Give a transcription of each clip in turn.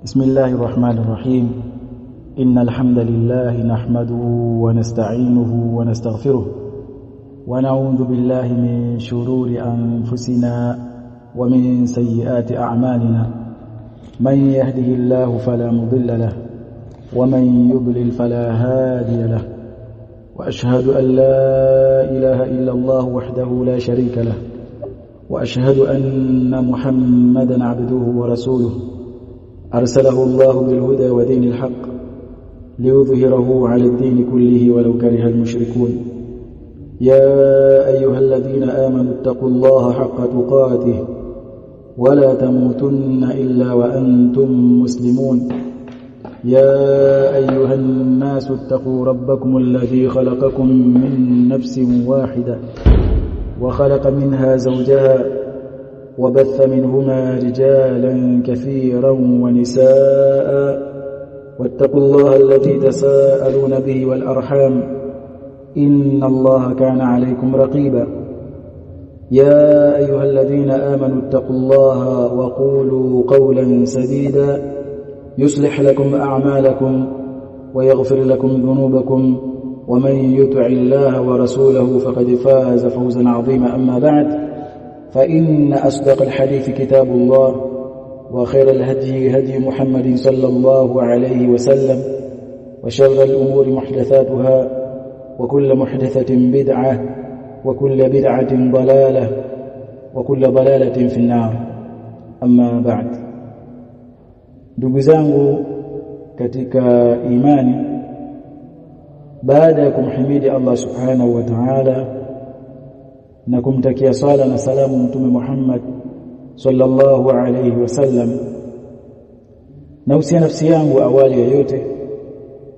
بسم الله الرحمن الرحيم. إن الحمد لله نحمده ونستعينه ونستغفره ونعوذ بالله من شرور أنفسنا ومن سيئات أعمالنا. من يهده الله فلا مضل له ومن يضلل فلا هادي له. وأشهد أن لا إله إلا الله وحده لا شريك له وأشهد أن محمدا عبده ورسوله أرسله الله بالهدى ودين الحق ليظهره على الدين كله ولو كره المشركون. يا أيها الذين آمنوا اتقوا الله حق تقاته ولا تموتن إلا وأنتم مسلمون. يا أيها الناس اتقوا ربكم الذي خلقكم من نفس واحدة وخلق منها زوجها وبث منهما رجالا كثيرا ونساء واتقوا الله الذي تساءلون به والأرحام إن الله كان عليكم رقيبا. يا أيها الذين آمنوا اتقوا الله وقولوا قولا سديدا يصلح لكم أعمالكم ويغفر لكم ذنوبكم ومن يطع الله ورسوله فقد فاز فوزا عظيما. أما بعد، فإن أصدق الحديث كتاب الله وخير الهدي هدي محمد صلى الله عليه وسلم وشر الأمور محدثاتها وكل محدثة بدعة وكل بدعة ضلالة وكل ضلالة في النار. أما بعد، ndugu zangu katika imani, baada ya kumhimidi Allah subhanahu wa ta'ala na kumtakia sala na salamu mtume Muhammad sallallahu alayhi wasallam, na usia nafsi yangu awali ya yote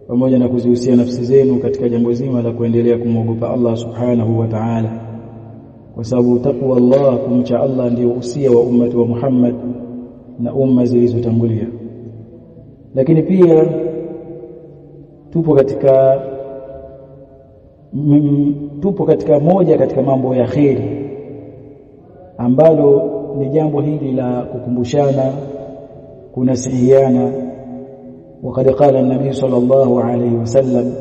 pamoja na kuzihusia nafsi zenu katika jambo zima la kuendelea kumwogopa Allah subhanahu wa ta'ala, kwa sababu taqwa Allah, kumcha Allah, ndio usia wa ummati wa Muhammad na umma zilizotangulia. Lakini pia tupo katika moja katika mambo ya kheri ambalo ni jambo hili la kukumbushana, kunasihiana. Wakati qala an-nabii sallallahu alayhi wasallam,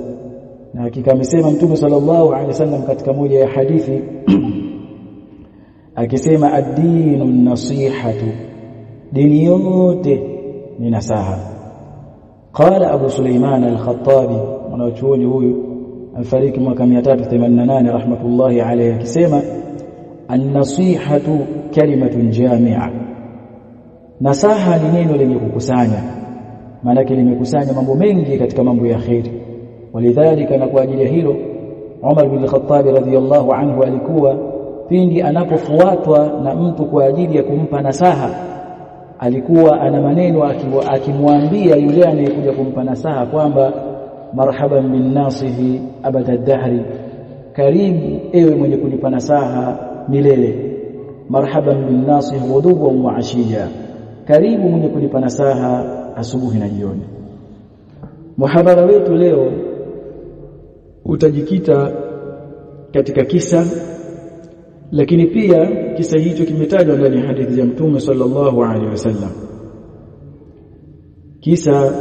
na hakika amesema mtume sallallahu alayhi wasallam katika moja ya hadithi akisema, ad-dinu an-nasihatu, dini yote ni nasaha. Qala Abu Suleiman al-Khattabi, mwanachuoni huyu afariki mwaka 388 rahmatullahi alayhi, akisema an-nasihatu kalimatun jami'a, nasaha ni neno lenye kukusanya, maana yake limekusanya mambo mengi katika mambo ya khair. Walidhalika, na kwa ajili ya hilo Umar bin al-Khattab radhiyallahu anhu alikuwa pindi anapofuatwa na mtu kwa ajili ya kumpa nasaha, alikuwa ana maneno akimwambia yule anayekuja kumpa nasaha kwamba marhaban bin nasihi abada ad-dahri, karibu ewe mwenye kunipa nasaha milele. Marhaban bin nasihi ghuduwan wa ashiya, karibu mwenye kunipa nasaha asubuhi na jioni. Muhadhara wetu leo utajikita katika kisa, lakini pia kisa hicho kimetajwa ndani ya hadithi ya Mtume sallallahu alaihi wasallam, kisa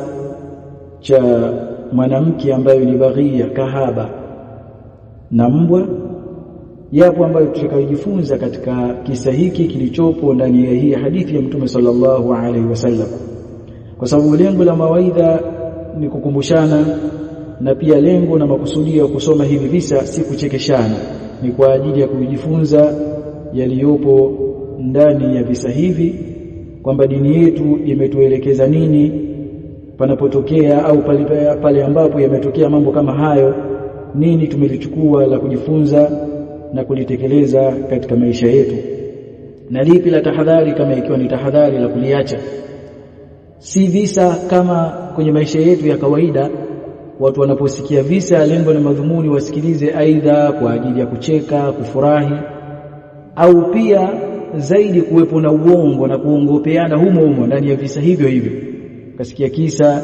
cha mwanamke ambaye ni baghia, kahaba na mbwa. Yapo ambayo tutakayojifunza katika kisa hiki kilichopo ndani ya hii hadithi ya Mtume sallallahu alaihi wasallam, kwa sababu lengo la mawaidha ni kukumbushana, na pia lengo na makusudio ya kusoma hivi visa si kuchekeshana, ni kwa ajili ya kujifunza yaliyopo ndani ya visa hivi, kwamba dini yetu imetuelekeza nini panapotokea au pale ambapo yametokea mambo kama hayo, nini tumelichukua la kujifunza na kulitekeleza katika maisha yetu, na lipi la tahadhari kama ikiwa ni tahadhari la kuliacha. Si visa kama kwenye maisha yetu ya kawaida, watu wanaposikia visa lengo na madhumuni wasikilize aidha kwa ajili ya kucheka, kufurahi, au pia zaidi kuwepo na uongo na kuongopeana humo ndani ya visa hivyo. Kasikia kisa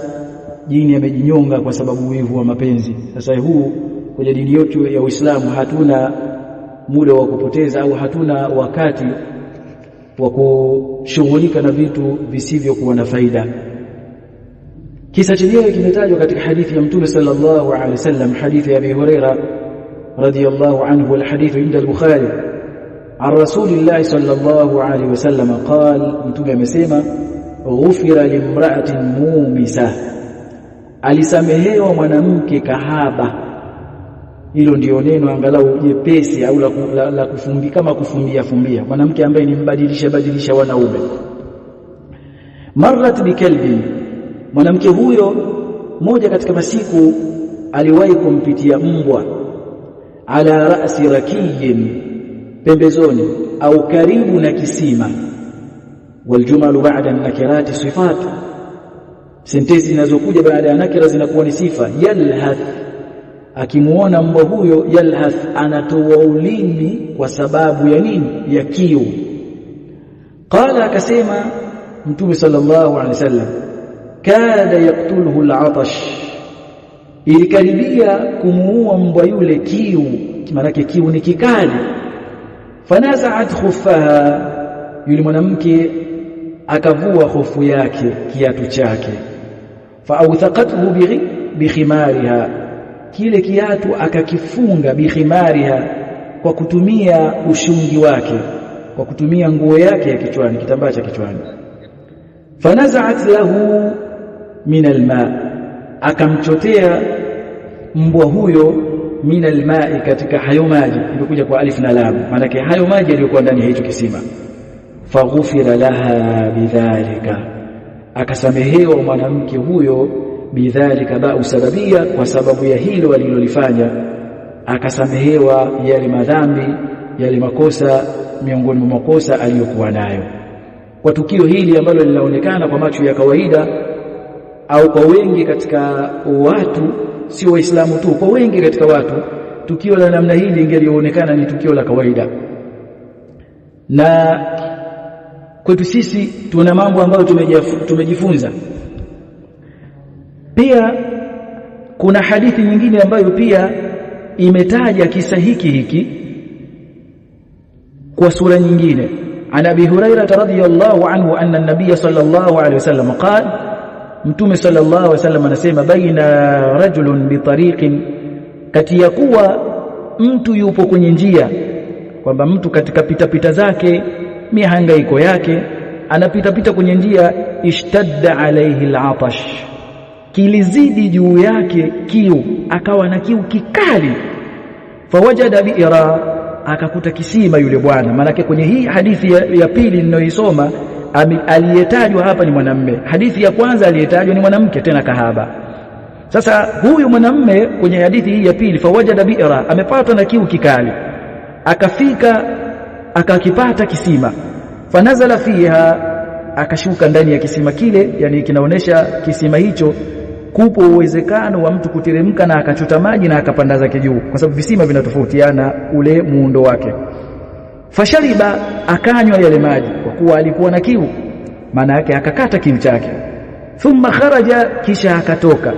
jini amejinyonga kwa sababu wivu wa mapenzi. Sasa huu kwenye dini yetu ya Uislamu hatuna muda wa kupoteza au hatuna wakati wa kushughulika na vitu visivyo kuwa na faida. Kisa chenyewe kimetajwa katika hadithi ya Mtume sallallahu alaihi wasallam, hadithi ya Abi Huraira radhiyallahu anhu, wal hadithu inda al-Bukhari an Rasulillah sallallahu alaihi wasallam qala, Mtume amesema ghufira limra'atin mumisa, alisamehewa mwanamke kahaba. Hilo ndio neno angalau jepesi au la kufumbi, kama kufumbia mwanamke ambaye ni mbadilisha wanaume. Marrat bikalbi, mwanamke huyo moja katika masiku aliwahi kumpitia mbwa, ala ra'si rakiyin, pembezoni au karibu na kisima. Waljumalu ba'da an-nakirati sifat, sentensi zinazokuja baada ya nakira zinakuwa ni sifa. Yalhath, akimuona mbwa huyo, yalhath, anatoa ulimi kwa sababu ya nini? Ya kiu. Qala, akasema Mtume sallallahu alaihi wasallam, kada yaktuluhu al-atash, ilikaribia kumuua mbwa yule kiu, maana kiu ni kikali. Fanaza'at khuffaha, yule mwanamke akavua hofu yake, kiatu chake. Fa'awthaqathu bikhimariha, kile kiatu akakifunga, bikhimariha, kwa kutumia ushungi wake, kwa kutumia nguo yake ya kichwani, kitambaa cha kichwani. Fanaza'at lahu min alma, akamchotea mbwa huyo min alma'i, katika hayo maji. Imekuja kwa alif na lam, maana yake hayo maji yaliyokuwa ndani ya hicho kisima. Faghufira laha bidhalika, akasamehewa mwanamke huyo, bidhalika ba'u sababia, kwa sababu ya hilo alilolifanya, akasamehewa yale madhambi, yale makosa, miongoni mwa makosa aliyokuwa nayo. Kwa tukio hili ambalo linaonekana kwa macho ya kawaida au kwa wengi katika watu, sio Waislamu tu, kwa wengi katika watu, tukio la namna hili lingelionekana ni tukio la kawaida. Na kwetu sisi tuna mambo ambayo tumejifunza. Pia kuna hadithi nyingine ambayo pia imetaja kisa hiki kwa sura nyingine. An Abi Hurairah radhiyallahu anhu anna an-nabiy sallallahu alayhi wasallam qala, Mtume sallallahu alayhi wasallam anasema, baina rajulun bi tariqin, kati ya kuwa mtu yupo kwenye njia, kwamba mtu katika pitapita zake, mihangaiko yake, anapita kwenye njia, ishtadda alayhi al-atash, kilizidi juu yake kiu, akawa na kiu kikali. Fawajada bi'ra, akakuta kisima yule bwana. Maana kwenye hii hadithi ya pili ninayoisoma, aliyetajwa hapa ni mwanamume. Hadithi ya kwanza aliyetajwa ni mwanamke, tena kahaba. Sasa huyu mwanamume kwenye hadithi hii ya pili, fawajada bi'ra, amepatwa na kiu kikali, akafika akakipata kisima. Fanazala fiha, akashuka ndani ya kisima kile. Yani kinaonesha kisima hicho kupo uwezekano wa mtu kuteremka na akachota maji na akapanda zake juu, kwa sababu visima vinatofautiana ule muundo wake. Fashariba, akanywa yale maji kwa kuwa alikuwa na kiu, maana yake akakata kiu chake. Thumma kharaja, kisha akatoka.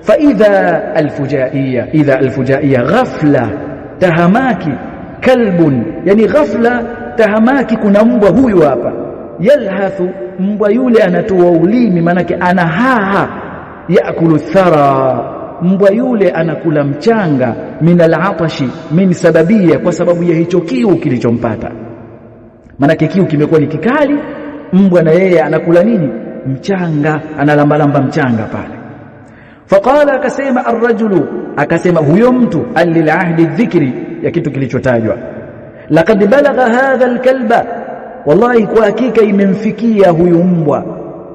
Fa idha alfujaiya ghafla tahamaki kalbun, yani ghafla tahamaki, kuna mbwa huyu hapa. Yalhathu, mbwa yule anatoa ulimi, maana yake anahaha. Yaakulu thara, mbwa yule anakula mchanga. Min al-atashi, min sababia, kwa sababu ya hicho kiu kilichompata. Maana kiu kimekuwa ni kikali, mbwa na yeye anakula nini? Mchanga, analambalamba mchanga pale. Faqala, akasema ar-rajulu, akasema huyo mtu, alil ahdi dhikri, ya kitu kilichotajwa, laqad balagha hadha al-kalba, wallahi kwa hakika imemfikia huyu mbwa,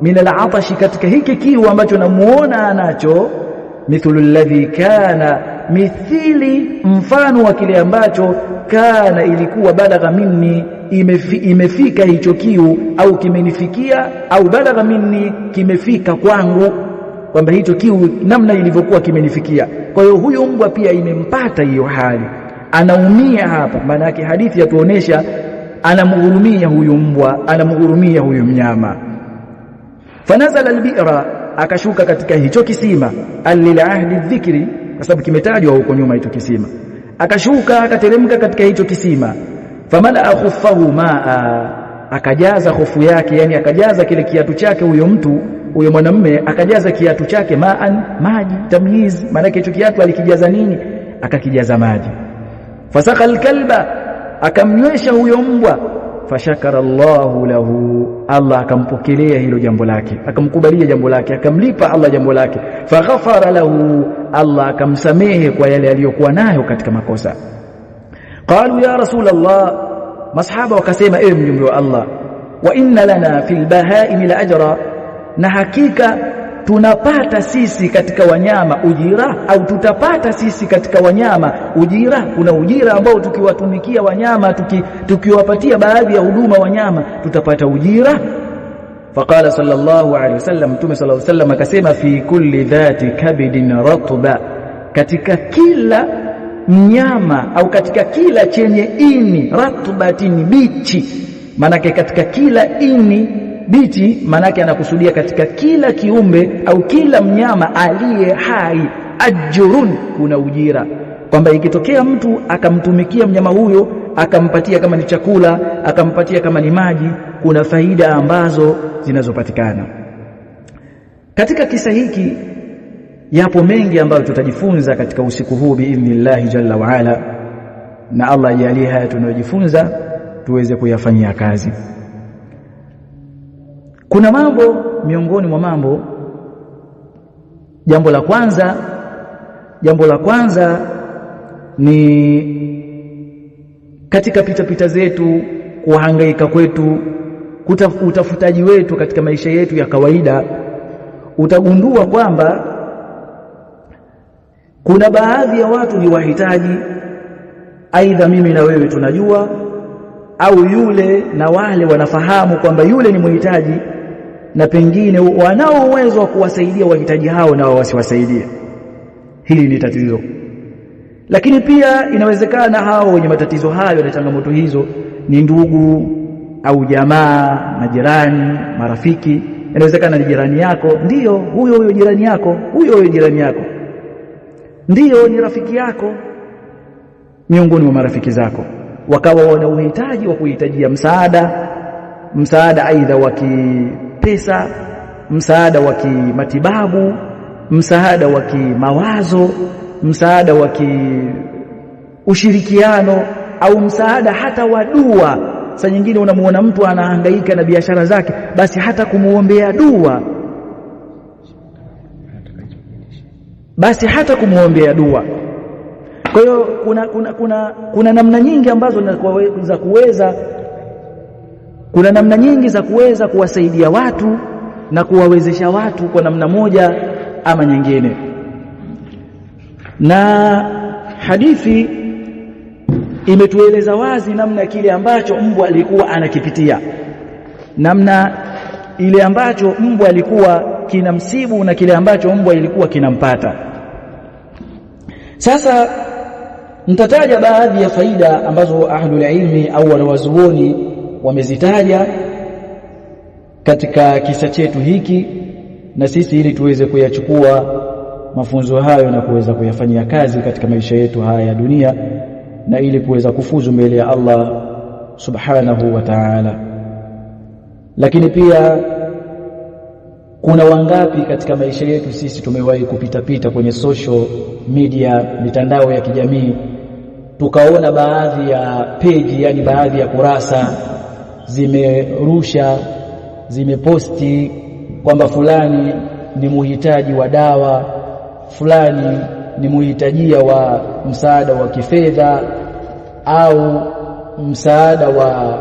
min al-atashi, katika hiki kiu ambacho namuona anacho, mithlu alladhi kana, mithili mfano wa kile ambacho kana ilikuwa, balagha minni, imefika hicho kiu, au kimenifikia, au balagha minni, kimefika kwangu, kwamba hicho kiu namna ilivyokuwa kimenifikia. Kwa hiyo huyo mbwa pia imempata hiyo hali, anaumia hapa. Maana yake hadithi yatuonesha anamhurumia huyu mbwa, anamhurumia huyu mnyama. Fanazala al-bi'ra, akashuka katika hicho kisima, alil ahdi dhikri, kwa sababu kimetajwa huko nyuma hicho kisima. Akashuka akateremka katika hicho kisima. Famala khuffahu ma'a, akajaza hofu yake, yani akajaza kile kiatu chake huyo mtu huyo mwanamume akajaza kiatu chake maji, tamyiz, maana hicho kiatu alikijaza nini? Akakijaza maji. Fasaka alkalba, akamnywesha huyo mbwa. Fashakara Allahu lahu, Allah akampokelea hilo jambo lake, akamkubalia jambo lake, akamlipa Allah jambo lake. Faghafara lahu, Allah akamsamehe kwa yale aliyokuwa nayo katika makosa. Qalu ya Rasulullah, masahaba wakasema, ewe mjumbe wa Allah, wa inna lana fil bahaimi la ajra, na hakika tunapata sisi katika wanyama ujira, au tutapata sisi katika wanyama ujira. Kuna ujira ambao tukiwatumikia wanyama, tukiwapatia baadhi ya huduma wanyama, tutapata ujira. Faqala sallallahu alaihi wasallam, Mtume sallallahu alaihi wasallam akasema, fi kulli dhati kabidin ratba, katika kila mnyama au katika kila chenye ini, ratbatin, bichi. Manake katika kila ini bichi, manake anakusudia katika kila kiumbe au kila mnyama aliye hai, ajrun, kuna ujira. Kwamba ikitokea mtu akamtumikia mnyama huyo, akampatia kama ni chakula, akampatia kama ni maji, kuna faida ambazo zinazopatikana. Katika kisa hiki yapo mengi ambayo tutajifunza katika usiku huu biidhnillah jalla wa ala, na Allah ajalie haya tunayojifunza tuweze kuyafanyia kazi. Kuna mambo, miongoni mwa mambo, jambo la kwanza ni katika pitapita zetu, kuhangaika kwetu, utafutaji wetu katika maisha yetu ya kawaida, utagundua kwamba kuna baadhi ya watu ni wahitaji. Aidha mimi na wewe tunajua, au yule na wale wanafahamu kwamba yule ni mhitaji, na pengine wanao uwezo wa kuwasaidia wahitaji hao na wasiwasaidie. Hili ni tatizo. Lakini pia inawezekana hao wenye matatizo hayo na changamoto hizo ni ndugu au jamaa, majirani, marafiki. Inawezekana ni jirani yako, ndiyo huyo jirani yako, huyo jirani yako, ndiyo ni rafiki yako miongoni mwa marafiki zako, wakawa wana uhitaji wa kuhitajia msaada aidha wa kipesa, msaada wa kimatibabu, msaada wa kimawazo, msaada wa ushirikiano, au msaada hata wa dua. Saa nyingine unamuona mtu anahangaika na biashara zake, basi hata kumuombea dua, Kwa hiyo kuna namna nyingi ambazo kuna namna nyingi za kuweza kuwasaidia watu na kuwawezesha watu kwa namna moja ama nyingine. Na hadithi imetueleza wazi namna kile ambacho mbwa alikuwa anakipitia, namna ile ambacho mbwa alikuwa kinamsibu na kile ambacho mbwa ilikuwa kinampata. Sasa nitataja baadhi ya faida ambazo ahlul ilmi au wanawazuoni wamezitaja katika kisa chetu hiki, na sisi ili tuweze kuyachukua mafunzo hayo na kuweza kuyafanyia kazi katika maisha yetu haya ya dunia, na ili kuweza kufuzu mbele ya Allah subhanahu wa ta'ala. Lakini pia kuna wangapi katika maisha yetu sisi tumewahi kupita kwenye social media, mitandao ya kijamii, tukaona baadhi ya page, yani baadhi ya kurasa zimeposti kwamba fulani ni muhitaji wa dawa, fulani ni muhitajia wa msaada wa kifedha au msaada wa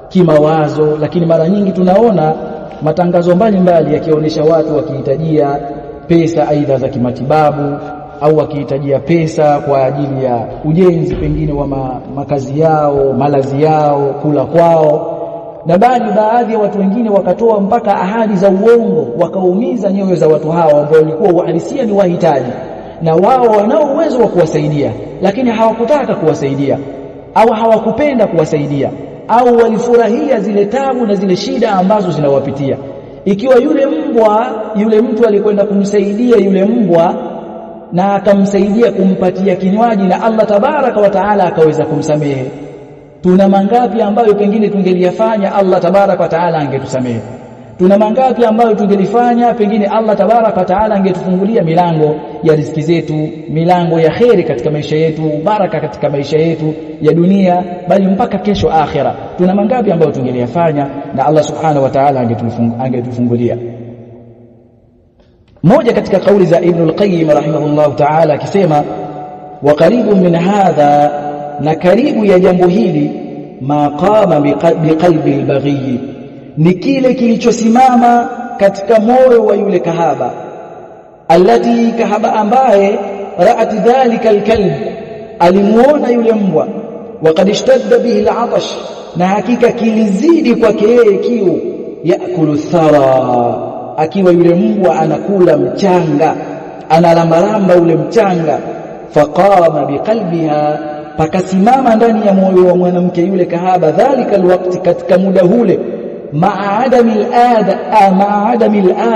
kimawazo. Lakini mara nyingi tunaona matangazo mbalimbali yakionyesha watu wakihitajia pesa aidha za kimatibabu, au wakihitajia pesa kwa ajili ya ujenzi pengine wa makazi yao, malazi yao, kula kwao. Na baadhi ya watu wengine wakatoa mpaka ahadi za uongo, wakaumiza nyoyo za watu hao ambao walikuwa uhalisia ni wahitaji, na wao wanao uwezo wa kuwasaidia, lakini hawakutaka kuwasaidia au hawakupenda kuwasaidia, au walifurahia zile tabu na zile shida ambazo zinawapitia. Ikiwa yule mtu alikwenda kumsaidia yule mbwa na akamsaidia kumpatia kinywaji, na Allah tabaraka wa taala akaweza kumsamehe, tuna mangapi ambayo pengine tungeliyafanya Allah tabaraka wa taala angetusamehe? Tuna mangapi ambayo tungelifanya pengine Allah tabaraka taala angetufungulia milango ya riziki zetu, milango ya kheri katika maisha yetu, baraka katika maisha yetu ya dunia, bali mpaka kesho akhira. Tuna mangapi ambayo tungeliyafanya na Allah subhanahu wa ta'ala angetufungulia. Moja katika kauli za Ibn al-Qayyim rahimahullah ta'ala akisema, wa qaribu min hadha, na karibu ya jambo hili, ma qama biqalbi al-baghi, ni kile kilichosimama katika moyo wa yule kahaba, allati, kahaba ambaye ra'at dhalika al-kalb, alimuona yule mbwa, wa qad ishtadda bihi al-'atash, na hakika kilizidi kwake yeye kiu, yakulu thara, akiwa yule mbwa anakula mchanga, analambalamba ule mchanga. Faqama biqalbiha, pakasimama ndani ya moyo wa mwanamke yule kahaba, dhalika alwaqti, katika muda ule, maadamil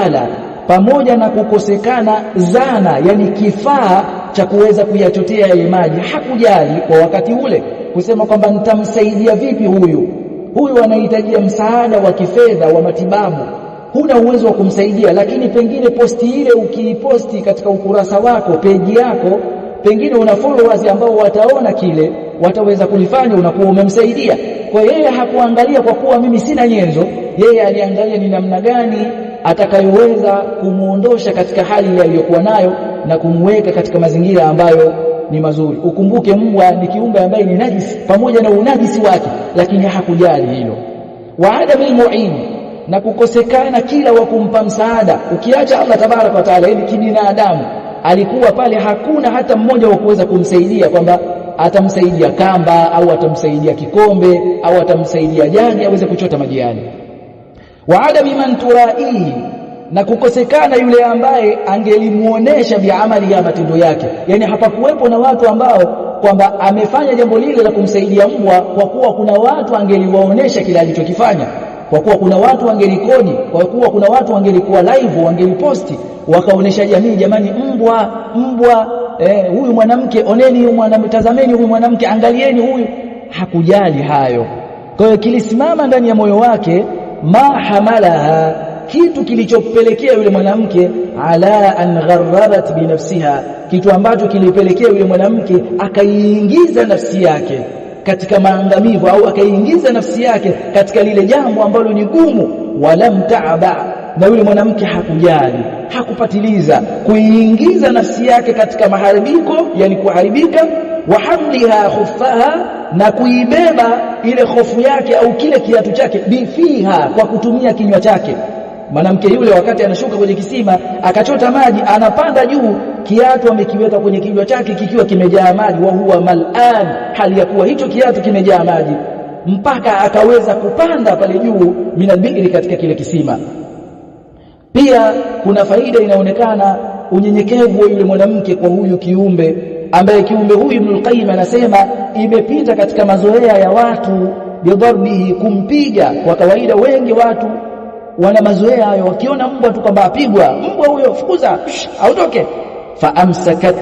ala, pamoja na kukosekana zana, yani kifaa cha kuweza kuyachotea yale maji. Hakujali kwa wakati ule kusema kwamba nitamsaidia vipi huyu anahitajia msaada wa kifedha, wa matibabu. Huna uwezo wa kumsaidia, lakini pengine posti ile ukiiposti katika ukurasa wako, peji yako, pengine una followers ambao wataona kile, wataweza kulifanya, unakuwa umemsaidia. Kwa yeye hakuangalia kwa kuwa mimi sina nyenzo, yeye aliangalia ni namna gani atakayoweza kumuondosha katika hali aliyokuwa nayo na kumweka katika mazingira ambayo ni mazuri. Ukumbuke mbwa ni kiumbe ambaye ni najisi, pamoja na unajisi wake, lakini hakujali hilo. Wa adamil mu'in, na kukosekana kila wa kumpa msaada. Ukiacha Allah tabaraka wa taala, ili kibinadamu alikuwa pale, hakuna hata mmoja wa kuweza kumsaidia, kwamba atamsaidia kamba au atamsaidia kikombe au atamsaidia jani aweze kuchota maji yale. Wa adami man turaihi, na kukosekana yule ambaye angelimuonesha biamali ya matendo yake. Yani hapakuwepo na watu ambao kwamba amefanya jambo lile la kumsaidia mbwa, kwa kuwa kuna watu angeliwaonesha kile alichokifanya, kwa kuwa kuna watu wangelikodi, kwa kuwa kuna watu wangelikuwa live, wangeliposti, wakaonesha jamii, jamani, mbwa huyu mwanamke, oneni huyu mwanamke, tazameni huyu mwanamke, angalieni huyu. Hakujali hayo. Kwa hiyo kilisimama ndani ya moyo wake, ma hamalaha, kitu kilichopelekea yule mwanamke, ala an gharrarat bi nafsiha, kitu ambacho kilipelekea yule mwanamke akaiingiza nafsi yake katika maangamivu, au akaiingiza nafsi yake katika lile jambo ambalo ni gumu. Walam ta'ba, na yule mwanamke hakujali, hakupatiliza kuiingiza nafsi yake katika maharibiko, yani kuharibika. Wa hamliha khuffaha, na kuibeba ile hofu yake au kile kiatu chake, bifiha, kwa kutumia kinywa chake. Mwanamke yule wakati anashuka kwenye kisima akachota maji, anapanda juu, kiatu amekiweka kwenye kinywa chake kikiwa kimejaa maji, wa huwa mal'an, hali ya kuwa hicho kiatu kimejaa maji, mpaka akaweza kupanda pale juu minalbiri, katika kile kisima. Pia kuna faida inaonekana, unyenyekevu wa yule mwanamke kwa huyu kiumbe, ambaye kiumbe huyu Ibn al-Qayyim anasema imepita katika mazoea ya watu bidharbihi, kumpiga. Kwa kawaida wengi watu wana mazoea hayo, wakiona mbwa tu kwamba apigwa, mbwa huyo fukuza, autoke. Faamsakat,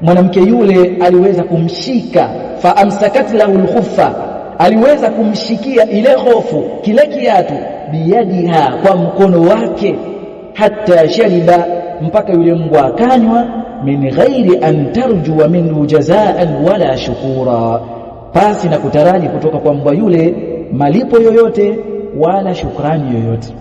mwanamke yule aliweza kumshika, faamsakat lahu al-khuffa, aliweza kumshikia ile hofu, kile kiatu, biyadiha, kwa mkono wake, hatta shariba, mpaka yule mbwa akanywa, min ghairi an tarjua minhu jazaan wala shukura, pasi na kutaraji kutoka kwa mbwa yule malipo yoyote wala shukrani yoyote.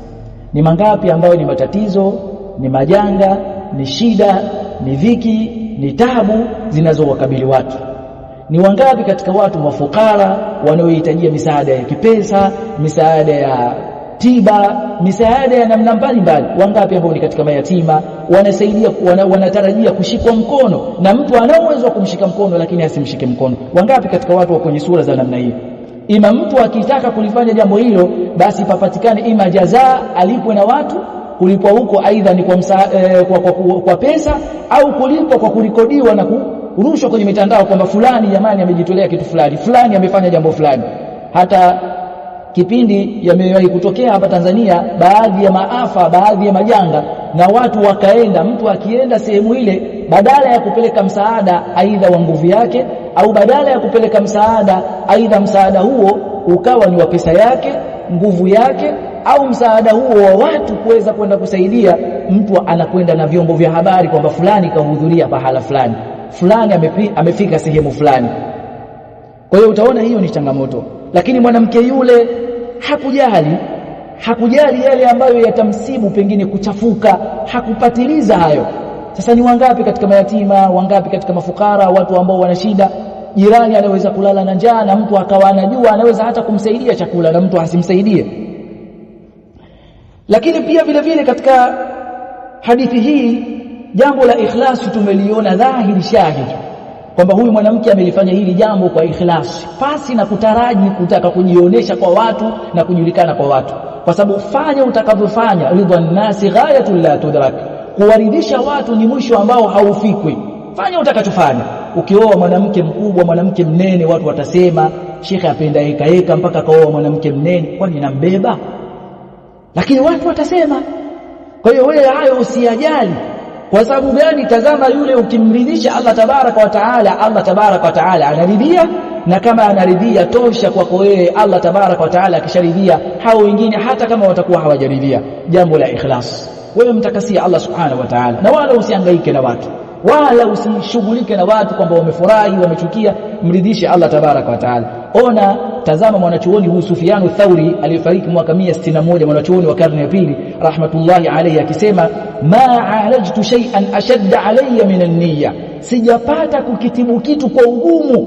Ni mangapi ambayo ni matatizo, ni majanga, ni shida, ni dhiki, ni taabu zinazowakabili watu. Ni wangapi katika watu mafukara wanaohitajia misaada ya kipesa, misaada ya tiba, misaada ya namna mbalimbali. Wangapi ambao ni katika mayatima wanasaidia, wanatarajia kushikwa mkono na mtu ana uwezo wa kumshika mkono lakini asimshike mkono. Wangapi katika watu wa kwenye sura za namna hii? Ima mtu akitaka kulifanya jambo hilo, basi papatikane ima jazaa, alipwe na watu, kulipwa huko aidha ni kwa pesa, au kulipwa kwa kurekodiwa na kurushwa kwenye mitandao kwamba fulani jamani amejitolea kitu fulani, fulani amefanya jambo fulani. Hata kipindi yamewahi kutokea hapa Tanzania baadhi ya maafa, baadhi ya majanga, na watu wakaenda, mtu akienda sehemu ile, badala ya kupeleka msaada aidha wa nguvu yake, au badala ya kupeleka msaada aidha msaada huo ukawa ni wa pesa yake, nguvu yake, au msaada huo wa watu kuweza kwenda kusaidia, mtu anakwenda na vyombo vya habari kwamba fulani kahudhuria pahala fulani, fulani amefika sehemu fulani. Kwa hiyo utaona hiyo ni changamoto. Lakini mwanamke yule hakujali yale ambayo yatamsibu, pengine kuchafuka, hakupatiliza hayo. Sasa ni wangapi katika mayatima, wangapi katika mafukara, watu ambao wana shida, jirani anaweza kulala na njaa na mtu akawa anajua anaweza hata kumsaidia chakula na mtu asimsaidie. Lakini pia vile vile katika hadithi hii jambo la ikhlas tumeliona dhahiri shahidi kwamba huyu mwanamke amelifanya hili jambo kwa ikhlas, pasi na kutaraji kutaka kujionyesha kwa watu na kujulikana kwa watu, kwa sababu fanya utakavyofanya, ridwan nasi ghayatul la tudrak, kuwaridhisha watu ni mwisho ambao haufikwi. Fanya utakachofanya. Ukioa mwanamke mkubwa, mwanamke mnene, watu watasema shekhe apenda heka mpaka kaoa mwanamke mnene, kwani nambeba? Lakini watu watasema. Kwa hiyo wewe hayo usiyajali. Kwa sababu gani? Tazama yule, ukimridhisha Allah tabaraka wa taala, Allah tabaraka wa taala anaridhia, na kama anaridhia tosha kwako wewe. Allah tabaraka wa taala akisharidhia, hao wengine hata kama watakuwa hawajaridhia. Jambo la ikhlas, wewe mtakasia Allah subhanahu wa taala, na wala usihangaike na watu, wala usishughulike na watu kwamba wamefurahi wamechukia. Mridhishe Allah tabaraka wa taala. Ona, tazama mwanachuoni huyu Sufyan Thauri aliyefariki mwaka 161, mwanachuoni wa karne ya pili rahmatullahi alayhi, akisema ma alajtu shay'an ashadda alayya min an-niyya, sijapata kukitibu kitu kwa ugumu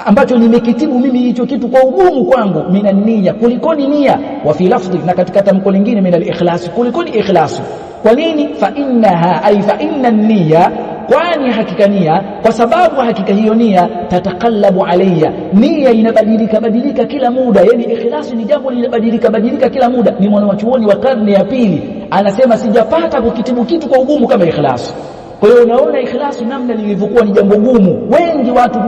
ambacho nimekitibu mimi hicho kitu kwa ugumu kwangu, min an-niyya, kulikoni nia. Wa fi lafdhi, na katika tamko lingine, min al-ikhlas, kulikoni ikhlas. Kwa nini? Fa innaha ay fa inna an-niyya, kwani hakika nia, kwa sababu hakika hiyo nia tatakallabu alayya, nia inabadilika kila muda. Yani ikhlas ni jambo linabadilika kila muda. Ni mwanachuoni wa karne ya pili anasema sijapata kukitibu kitu kwa ugumu kama ikhlas. Kwa hiyo unaona ikhlas namna lilivyokuwa ni jambo gumu. Wengi watu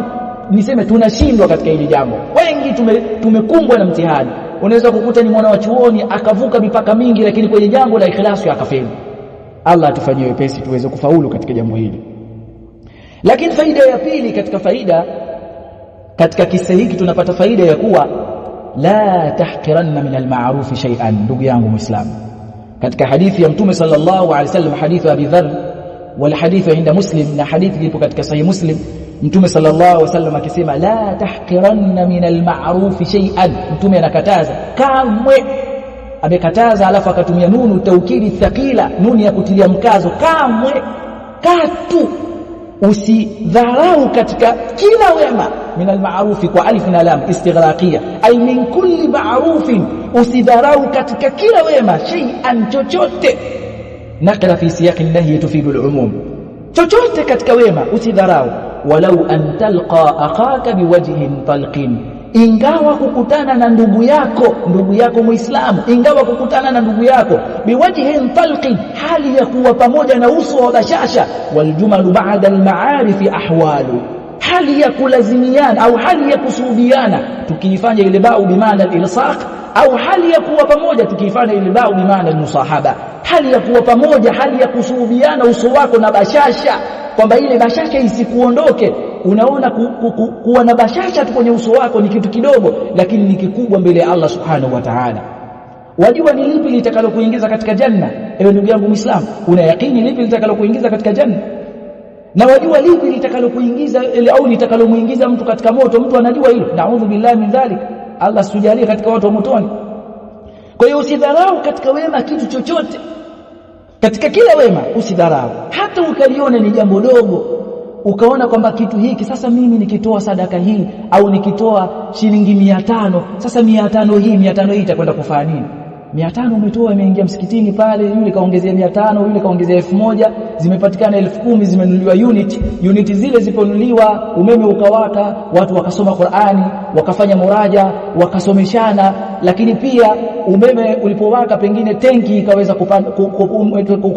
niseme tunashindwa katika hili jambo, wengi tumekumbwa na mtihani. Unaweza kukuta ni mwanachuoni akavuka mipaka mingi, lakini kwenye jambo la ikhlas akafeli. Allah atufanyie wepesi tuweze kufaulu katika jambo hili. Lakini faida ya pili katika kisa hiki tunapata faida ya kuwa la tahqiranna min al-ma'ruf shay'an. Ndugu yangu Muislamu, katika hadithi ya Mtume sallallahu alaihi wasallam, hadithi ya Abi Dharr, wal hadithi inda Muslim, na hadithi ipo katika Sahih Muslim, Mtume sallallahu alaihi wasallam akisema la tahqiranna min al-ma'ruf shay'an. Mtume anakataza kamwe, amekataza, alafu akatumia nunu taukidi thaqila, nuni ya kutilia mkazo. Kamwe, katu usidharau katika kila wema, min al-ma'ruf kwa alif na lam istighraqia, ay min kulli ma'rufin, usidharau katika kila wema, shay'an, chochote. Nakala fi siyaqi nahi tufidu al-umum, chochote katika wema usidharau. Walau an talqa akhaka biwajhin talqin, ingawa kukutana na ndugu yako Muislamu, ingawa kukutana na ndugu yako biwajhin talqin, hali ya kuwa pamoja na uso wa bashasha. Waljumalu ba'da al-ma'arif ahwalu, hali ya kulazimiana au hali ya kusuhubiana, tukiifanya ile ba'u bimaana al-ilsaq, au hali ya kuwa pamoja tukiifanya ile ba'u bimaana al-musahaba. Hali ya kuwa pamoja, hali ya kusuhubiana uso wako na bashasha, kwamba ile bashasha isikuondoke. Unaona kuwa na bashasha tu kwenye uso wako ni kitu kidogo, lakini ni kikubwa mbele ya Allah subhanahu wa ta'ala. Wajua ni lipi litakalokuingiza katika janna? Ewe ndugu yangu Muislamu, una yakini lipi litakalokuingiza katika janna? Na wajua lipi litakalokuingiza au litakalomuingiza mtu katika moto? Mtu anajua hilo. Naudhu billahi min dhalik. Allah sijalie katika watu wa motoni. Kwa hiyo usidharau katika wema kitu chochote. Katika kila wema usidharau, hata ukaliona ni jambo dogo, ukaona kwamba kitu hiki sasa mimi nikitoa sadaka hii au nikitoa shilingi 500, sasa 500 hii itakwenda kufanya nini? 500 umetoa, imeingia msikitini pale, yule kaongezea 500, yule kaongezea 1000, zimepatikana 10,000, zimenunuliwa unit zile ziponunuliwa, umeme ukawaka, watu wakasoma Qur'ani, wakafanya muraja, wakasomeshana. Lakini pia umeme ulipowaka, pengine tenki ikaweza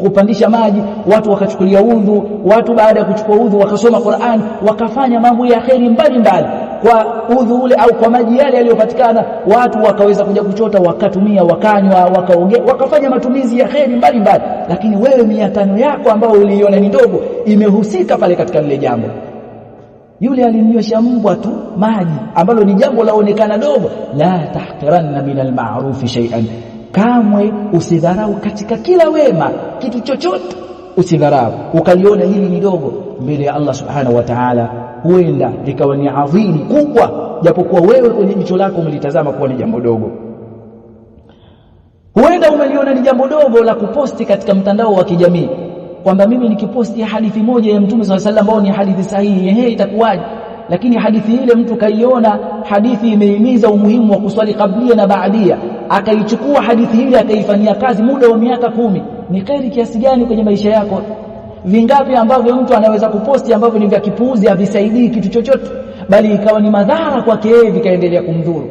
kupandisha maji, watu wakachukulia udhu, watu baada ya kuchukua udhu wakasoma Qur'ani, wakafanya mambo ya kheri mbalimbali kwa udhu ule au kwa maji yale yaliyopatikana. Watu wakaweza kuja kuchota, wakatumia, wakanywa, wakaongea, wakafanya matumizi ya kheri mbalimbali. Lakini wewe 500 yako ambao uliiona ni ndogo imehusika pale katika lile jambo. Yule alimnywesha mbwa tu maji ambalo ni jambo laonekana dogo. La tahqiranna min al-ma'ruf shay'an, kamwe usidharau katika kila wema kitu chochote, usidharau ukaliona hili ni dogo mbele ya Allah subhanahu wa ta'ala, huenda likawa ni adhimi kubwa, japokuwa wewe kwenye jicho lako umelitazama kuwa ni jambo dogo. Huenda umeliona ni jambo dogo la kuposti katika mtandao wa kijamii, kwamba mimi nikiposti hadithi moja ya Mtume sallallahu alaihi wasallam ambao ni hadithi sahihi, itakuwaje? Lakini hadithi ile mtu kaiona hadithi imehimiza umuhimu wa kuswali kablia na baadia, akaichukua hadithi ile akaifanyia kazi muda wa miaka 10, ni kheri kiasi gani kwenye maisha yako? Vingapi ambavyo mtu anaweza kuposti ambavyo ni vya kipuuzi, havisaidii kitu chochote, bali ikawa ni madhara kwake yeye, vikaendelea kumdhuru.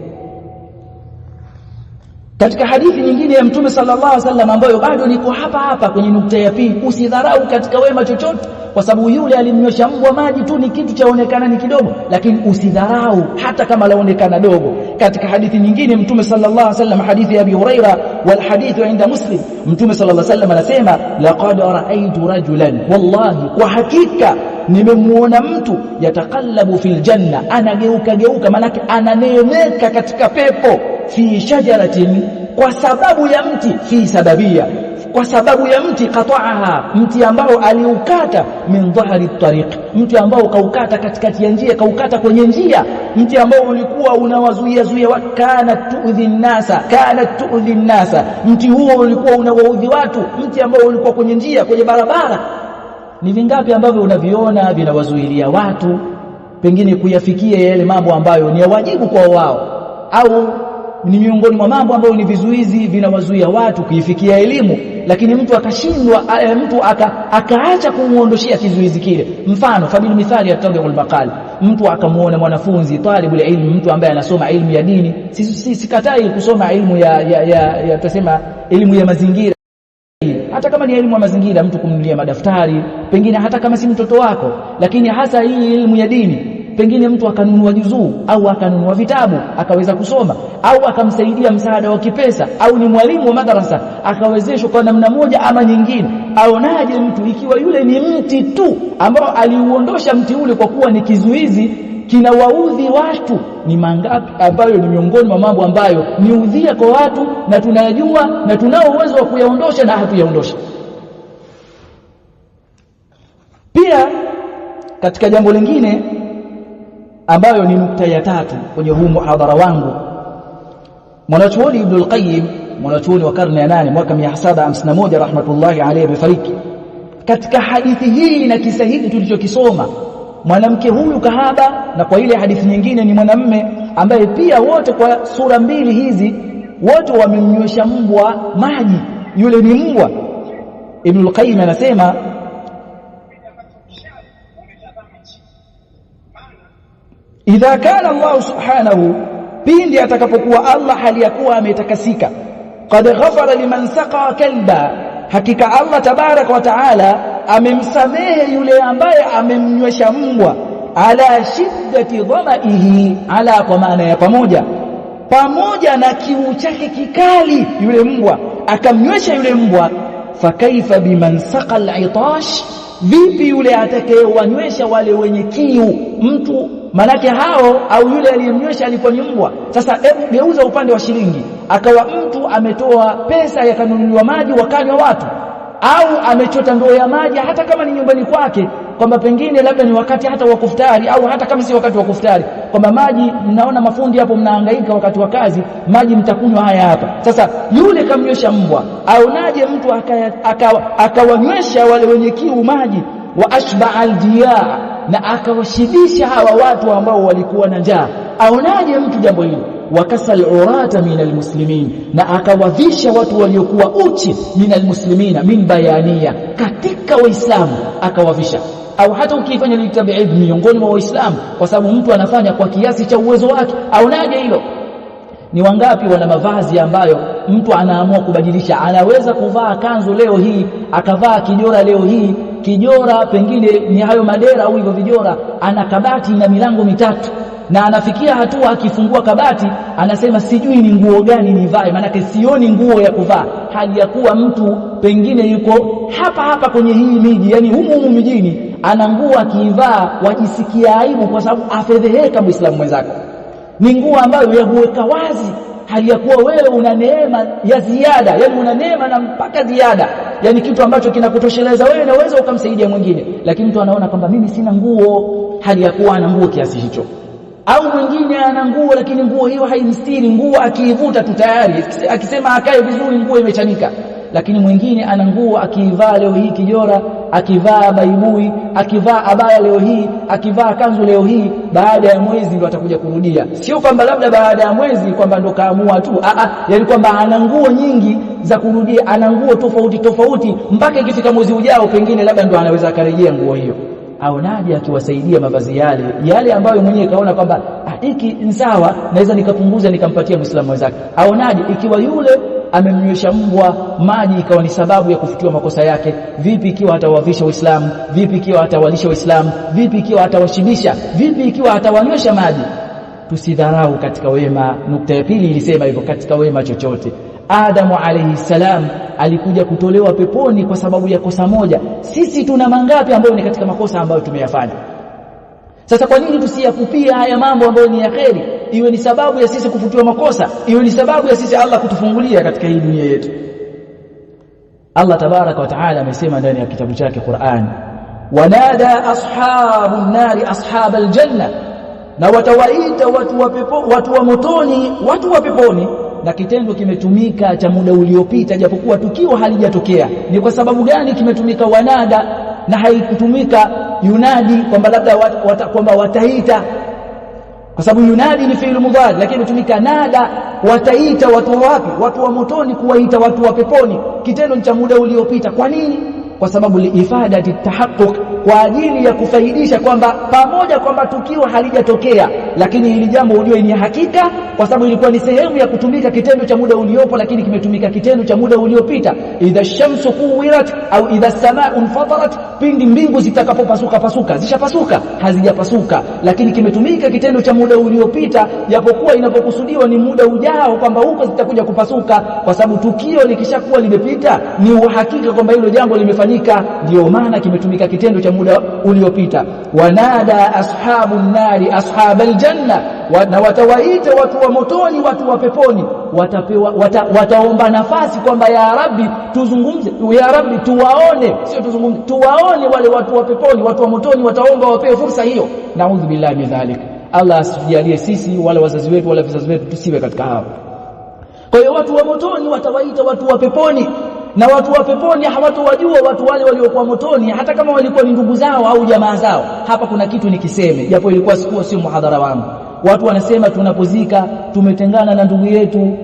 Katika hadithi nyingine ya Mtume sallallahu alaihi wasallam ambayo bado niko hapa kwenye nukta ya pili, usidharau katika wema chochote, kwa sababu yule alimnywesha mbwa maji tu ni kitu chaonekana ni kidogo, lakini usidharau hata kama laonekana dogo. Katika hadithi nyingine Mtume sallallahu alaihi wasallam, hadithi ya Abi Huraira wal hadithu inda Muslim, Mtume sallallahu alaihi wasallam anasema laqad ra'aytu rajulan, wallahi kwa hakika nimemuona mtu, yatakallabu fil janna, anageuka manake ananeemeka katika pepo, fi shajaratin, kwa sababu ya mti, fi sababia, kwa sababu ya mti, qata'aha, mti ambao aliukata, min dhahri tariq, mti ambao kaukata katikati ya njia, kaukata kwenye njia, mti ambao ulikuwa unawazuia kana tuudhi nnasa, mti huo ulikuwa unawaudhi watu, mti ambao ulikuwa kwenye njia, kwenye barabara. Ni vingapi ambavyo unaviona vinawazuilia watu pengine kuyafikia yale mambo ambayo ni wajibu kwa wao, au ni miongoni mwa mambo ambayo ni vizuizi vinawazuia watu kuifikia elimu, lakini mtu akashindwa, mtu akaacha kumuondoshia kizuizi kile. Mfano fadhili mithali ya tabiul maqal, mtu akamuona mwanafunzi talibul ilm, mtu ambaye anasoma elimu ya dini, sikatai kusoma elimu ya tusema elimu ya mazingira, hata kama ni elimu ya mazingira, mtu kumnulia madaftari pengine hata kama si mtoto wako, lakini hasa hii elimu ya dini, pengine mtu akanunua juzuu au akanunua vitabu akaweza kusoma, au akamsaidia msaada wa kipesa, au ni mwalimu wa madrasa akawezeshwa kwa namna moja ama nyingine. Aonaje mtu ikiwa yule ni mti tu ambao aliuondosha mti ule kwa kuwa ni kizuizi kinawaudhi watu? Ni mangapi ambayo ni miongoni mwa mambo ambayo ni udhia kwa watu na tunayajua na tunao uwezo wa kuyaondosha na hatuyaondosha. Pia katika jambo lingine ambayo ni nukta ya tatu kwenye huu muhadhara wangu, mwanachuoni Ibn al-Qayyim, mwanachuoni wa karne ya 8 mwaka 751 rahmatullahi alayhi, amefariki. Katika hadithi hii na kisa hiki tulichokisoma, mwanamke huyu kahaba, na kwa ile hadithi nyingine ni mwanamume ambaye pia wote kwa sura mbili hizi wote wamemnywesha mbwa maji, yule ni mbwa. Ibn al-Qayyim anasema idha kana Allah subhanahu, pindi atakapokuwa Allah hali ya kuwa ametakasika, qad ghafara liman saqa kalba, hakika Allah tabaraka wa taala amemsamehe yule ambaye amemnywesha mbwa, ala shiddati dhamaihi, ala kwa maana ya pamoja na kiu chake kikali, yule mbwa akamnywesha yule mbwa. Fakaifa biman saqa al-itash, vipi yule atakayewanywesha wale wenye kiu? Mtu manake hao au yule aliyemnywesha alikuwa ni mbwa. Sasa hebu geuza upande wa shilingi, akawa mtu ametoa pesa yakanunuliwa maji wakanywa watu, au amechota ndoo ya maji hata kama ni nyumbani kwake, kwamba pengine labda ni wakati hata wa kuftari, au hata kama si wakati wa kuftari, kwamba maji, mnaona mafundi hapo mnahangaika wakati wa kazi, maji mtakunywa haya hapa. Sasa yule kamnywesha mbwa, aonaje mtu akawanywesha wale wenye kiu maji, wa ashba aljiya, na akawashibisha hawa watu ambao walikuwa na njaa? Aonaje mtu jambo hili? wakasal urata minal muslimin, na akawavisha watu waliokuwa uchi minal muslimina min bayania, katika waislamu akawavisha. Au hata ukifanya litabi'id miongoni mwa waislamu, kwa sababu mtu anafanya kwa kiasi cha uwezo wake. Aonaje hilo? Ni wangapi wana mavazi ambayo mtu anaamua kubadilisha? Anaweza kuvaa kanzu leo hii akavaa kijora leo hii, kijora pengine ni hayo madera au hivyo vijora, ana kabati na milango mitatu, na anafikia hatua akifungua kabati anasema sijui ni nguo gani nivae, maana sioni nguo ya kuvaa, hali ya kuwa mtu pengine yuko hapa kwenye hii miji, yani humu mijini, ana nguo akivaa wajisikia aibu kwa sababu afedheheka muislamu mwenzako. Ni nguo ambayo yakuweka wazi hali ya kuwa wewe una neema ya ziada, yani una neema na mpaka ziada, yani kitu ambacho kinakutosheleza wewe na uweza ukamsaidia mwingine. Lakini mtu anaona kwamba mimi sina nguo, hali ya kuwa ana nguo kiasi hicho. Au mwingine ana nguo lakini nguo hiyo haimstiri, nguo akiivuta tu tayari akisema akae vizuri nguo imechanika. Lakini mwingine ana nguo akivaa leo hii kijora, akivaa baibui, akivaa abaya leo hii, akivaa kanzu leo hii, baada ya mwezi ndo atakuja kurudia. Sio kwamba labda baada ya mwezi kwamba ndo kaamua tu, yani kwamba ana nguo nyingi za kurudia, ana nguo tofauti tofauti mpaka ikifika mwezi ujao pengine labda ndo anaweza akarejea nguo hiyo. Aonaje akiwasaidia mavazi yale ambayo mwenyewe kaona kwamba hiki ni sawa, naweza nikapunguza nikampatia Muislamu wenzake. Aonaje ikiwa yule amemnywesha mbwa maji ikawa ni sababu ya kufutiwa makosa yake? Vipi ikiwa atawavisha Uislamu? Vipi ikiwa atawalisha Uislamu? Vipi ikiwa atawashibisha? Vipi ikiwa atawanywesha maji? Tusidharau katika wema. Nukta ya pili ilisema hivyo, katika wema chochote. Adamu alayhi salam alikuja kutolewa peponi kwa sababu ya kosa moja. Sisi tuna mangapi ambayo ni katika makosa ambayo tumeyafanya? Sasa kwa nini tusiyakupia haya mambo ambayo ni ya kheri, iwe ni sababu ya sisi kufutiwa makosa, iwe ni sababu ya sisi Allah kutufungulia katika hii dunia yetu? Allah tabaraka wa taala amesema ndani ya kitabu chake Qur'an, wanada ashabun nari ashabal janna, na watawaita watu wa motoni watu wa peponi. Na kitendo kimetumika cha muda uliopita japokuwa tukio halijatokea. Ni kwa sababu gani kimetumika wanada na haikutumika yunadi, kwamba labda kwamba wataita? Kwa sababu yunadi ni fi'il mudhari, lakini imetumika nada, wataita watu wapi? Watu wa motoni kuwaita watu wa peponi. Kitendo cha muda uliopita. Kwa nini? Kwa sababu liifadati tahaqquq, kwa ajili ya kufaidisha kwamba pamoja kwamba tukio halijatokea, lakini hili jambo ujue ni hakika, kwa sababu ilikuwa ni sehemu ya kutumika kitendo cha muda uliopo, lakini kimetumika kitendo cha muda uliopita. Idha shamsu kuwirat au idha samaa unfatarat, pindi mbingu zitakapopasuka zishapasuka, hazijapasuka, lakini kimetumika kitendo cha muda uliopita, japokuwa inapokusudiwa ni muda ujao kwamba huko zitakuja kupasuka, kwa sababu tukio likishakuwa limepita ni uhakika kwamba hilo jambo limefanyika. Ndio maana kimetumika kitendo cha muda uliopita. Wanada ashabun nari ashabal janna, na watawaita watu wa motoni watu wa peponi. Wataomba nafasi kwamba ya Rabbi tuzungumze, ya Rabbi tuwaone, sio tuzungumze, tuwaone wale watu wa peponi. Watu wa motoni wataomba wapewe fursa hiyo. Naudhu billahi min dhalik. Allah asijalie sisi wala wazazi wetu wala vizazi wetu tusiwe katika hao. Kwa hiyo watu wa motoni watawaita watu wa peponi, na watu wa peponi hawatowajua watu wale waliokuwa motoni, hata kama walikuwa ni ndugu zao au jamaa zao. Hapa kuna kitu nikiseme, japo ilikuwa sio muhadhara wangu. Watu wanasema tunapozika tumetengana na ndugu yetu,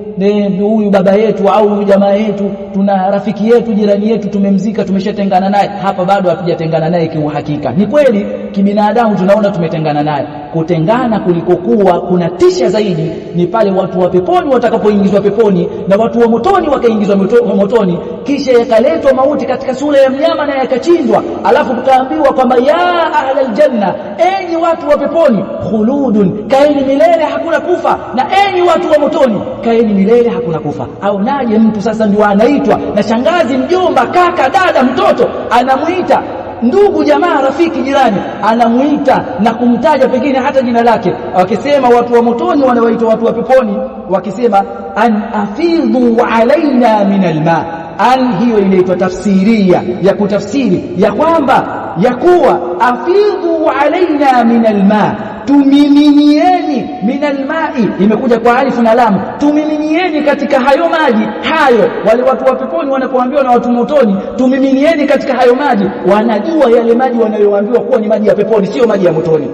huyu baba yetu au huyu jamaa yetu, tuna rafiki yetu, jirani yetu, tumemzika, tumeshatengana naye. Hapa bado hatujatengana naye kiuhakika. Ni kweli kibinadamu tunaona tumetengana naye. Kutengana kulikokuwa kunatisha zaidi ni pale watu wa peponi watakapoingizwa peponi na watu wa motoni wakaingizwa motoni, kisha yakaletwa mauti katika sura ya mnyama na yakachinjwa, alafu tukaambiwa kwamba ya ahlal janna, enyi watu wa peponi, khuludun, kaeni milele hakuna kufa, na enyi watu wa motoni, kaeni milele hakuna kufa. Au naje mtu sasa ndio anaitwa na shangazi, mjomba, kaka, dada, mtoto, anamuita ndugu, jamaa, rafiki, jirani, anamuita na kumtaja pengine hata jina lake. Wakisema watu wa motoni wanawaita watu wa peponi, wakisema an afidhu alaina min alma. An hiyo inaitwa tafsiria, ya kutafsiri ya kwamba ya kuwa afidhu alaina min alma, tumiminieni min almai, imekuja kwa alifu na lam, tumiminieni katika hayo maji hayo. Wale watu wa peponi wanapoambiwa na watu motoni tumiminieni katika hayo maji, wanajua yale maji wanayoambiwa kuwa ni maji ya peponi, sio maji ya motoni,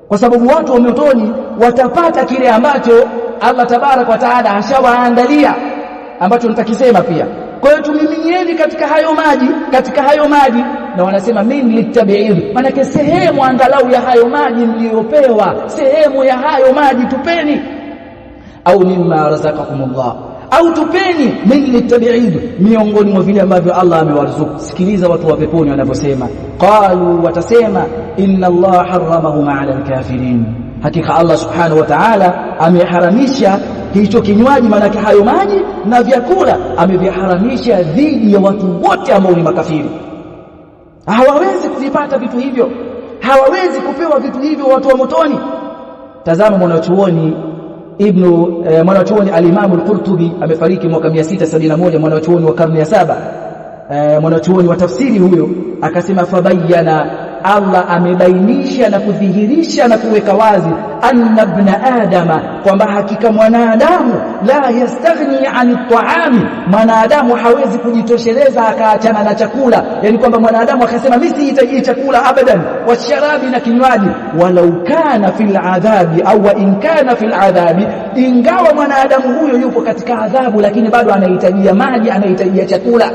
kwa sababu watu wa motoni watapata kile ambacho Allah tabaraka wa taala ashawaandalia, ambacho nitakisema pia. Kwa hiyo tumiminieni katika hayo maji, na wanasema min litabi'id, maana sehemu angalau ya hayo maji mliopewa, sehemu ya hayo maji tupeni. Au mimma razaqakumullah, au tupeni min litabi'id, miongoni mwa vile ambavyo Allah amewaruzuku. Sikiliza watu wa peponi wanavyosema, qalu, watasema, inna Allah harramahu 'ala al-kafirin, hakika Allah subhanahu wa ta'ala ameharamisha hicho kinywaji, maana hayo maji na vyakula ameviharamisha dhidi ya watu wote ambao ni makafiri. Hawawezi kuvipata vitu hivyo, hawawezi kupewa vitu hivyo watu wa motoni. Tazama mwanachuoni mwanachuoni al-Imam al-Qurtubi amefariki mwaka 671, mwanachuoni wa karne ya 7, mwanachuoni wa tafsiri huyo akasema fabayyana, Allah amebainisha na kudhihirisha na kuweka wazi anna ibn adama, kwamba hakika mwanadamu la yastaghni an at-ta'ami, mwanadamu hawezi kujitosheleza akaachana na chakula. Yani kwamba mwanadamu akasema mimi sihitaji chakula abadan, wa sharabi, na kinywaji, walau kana fil adhabi au wa in kana fil adhabi, ingawa mwanadamu huyo yupo katika adhabu lakini bado anahitajia maji, anahitajia chakula.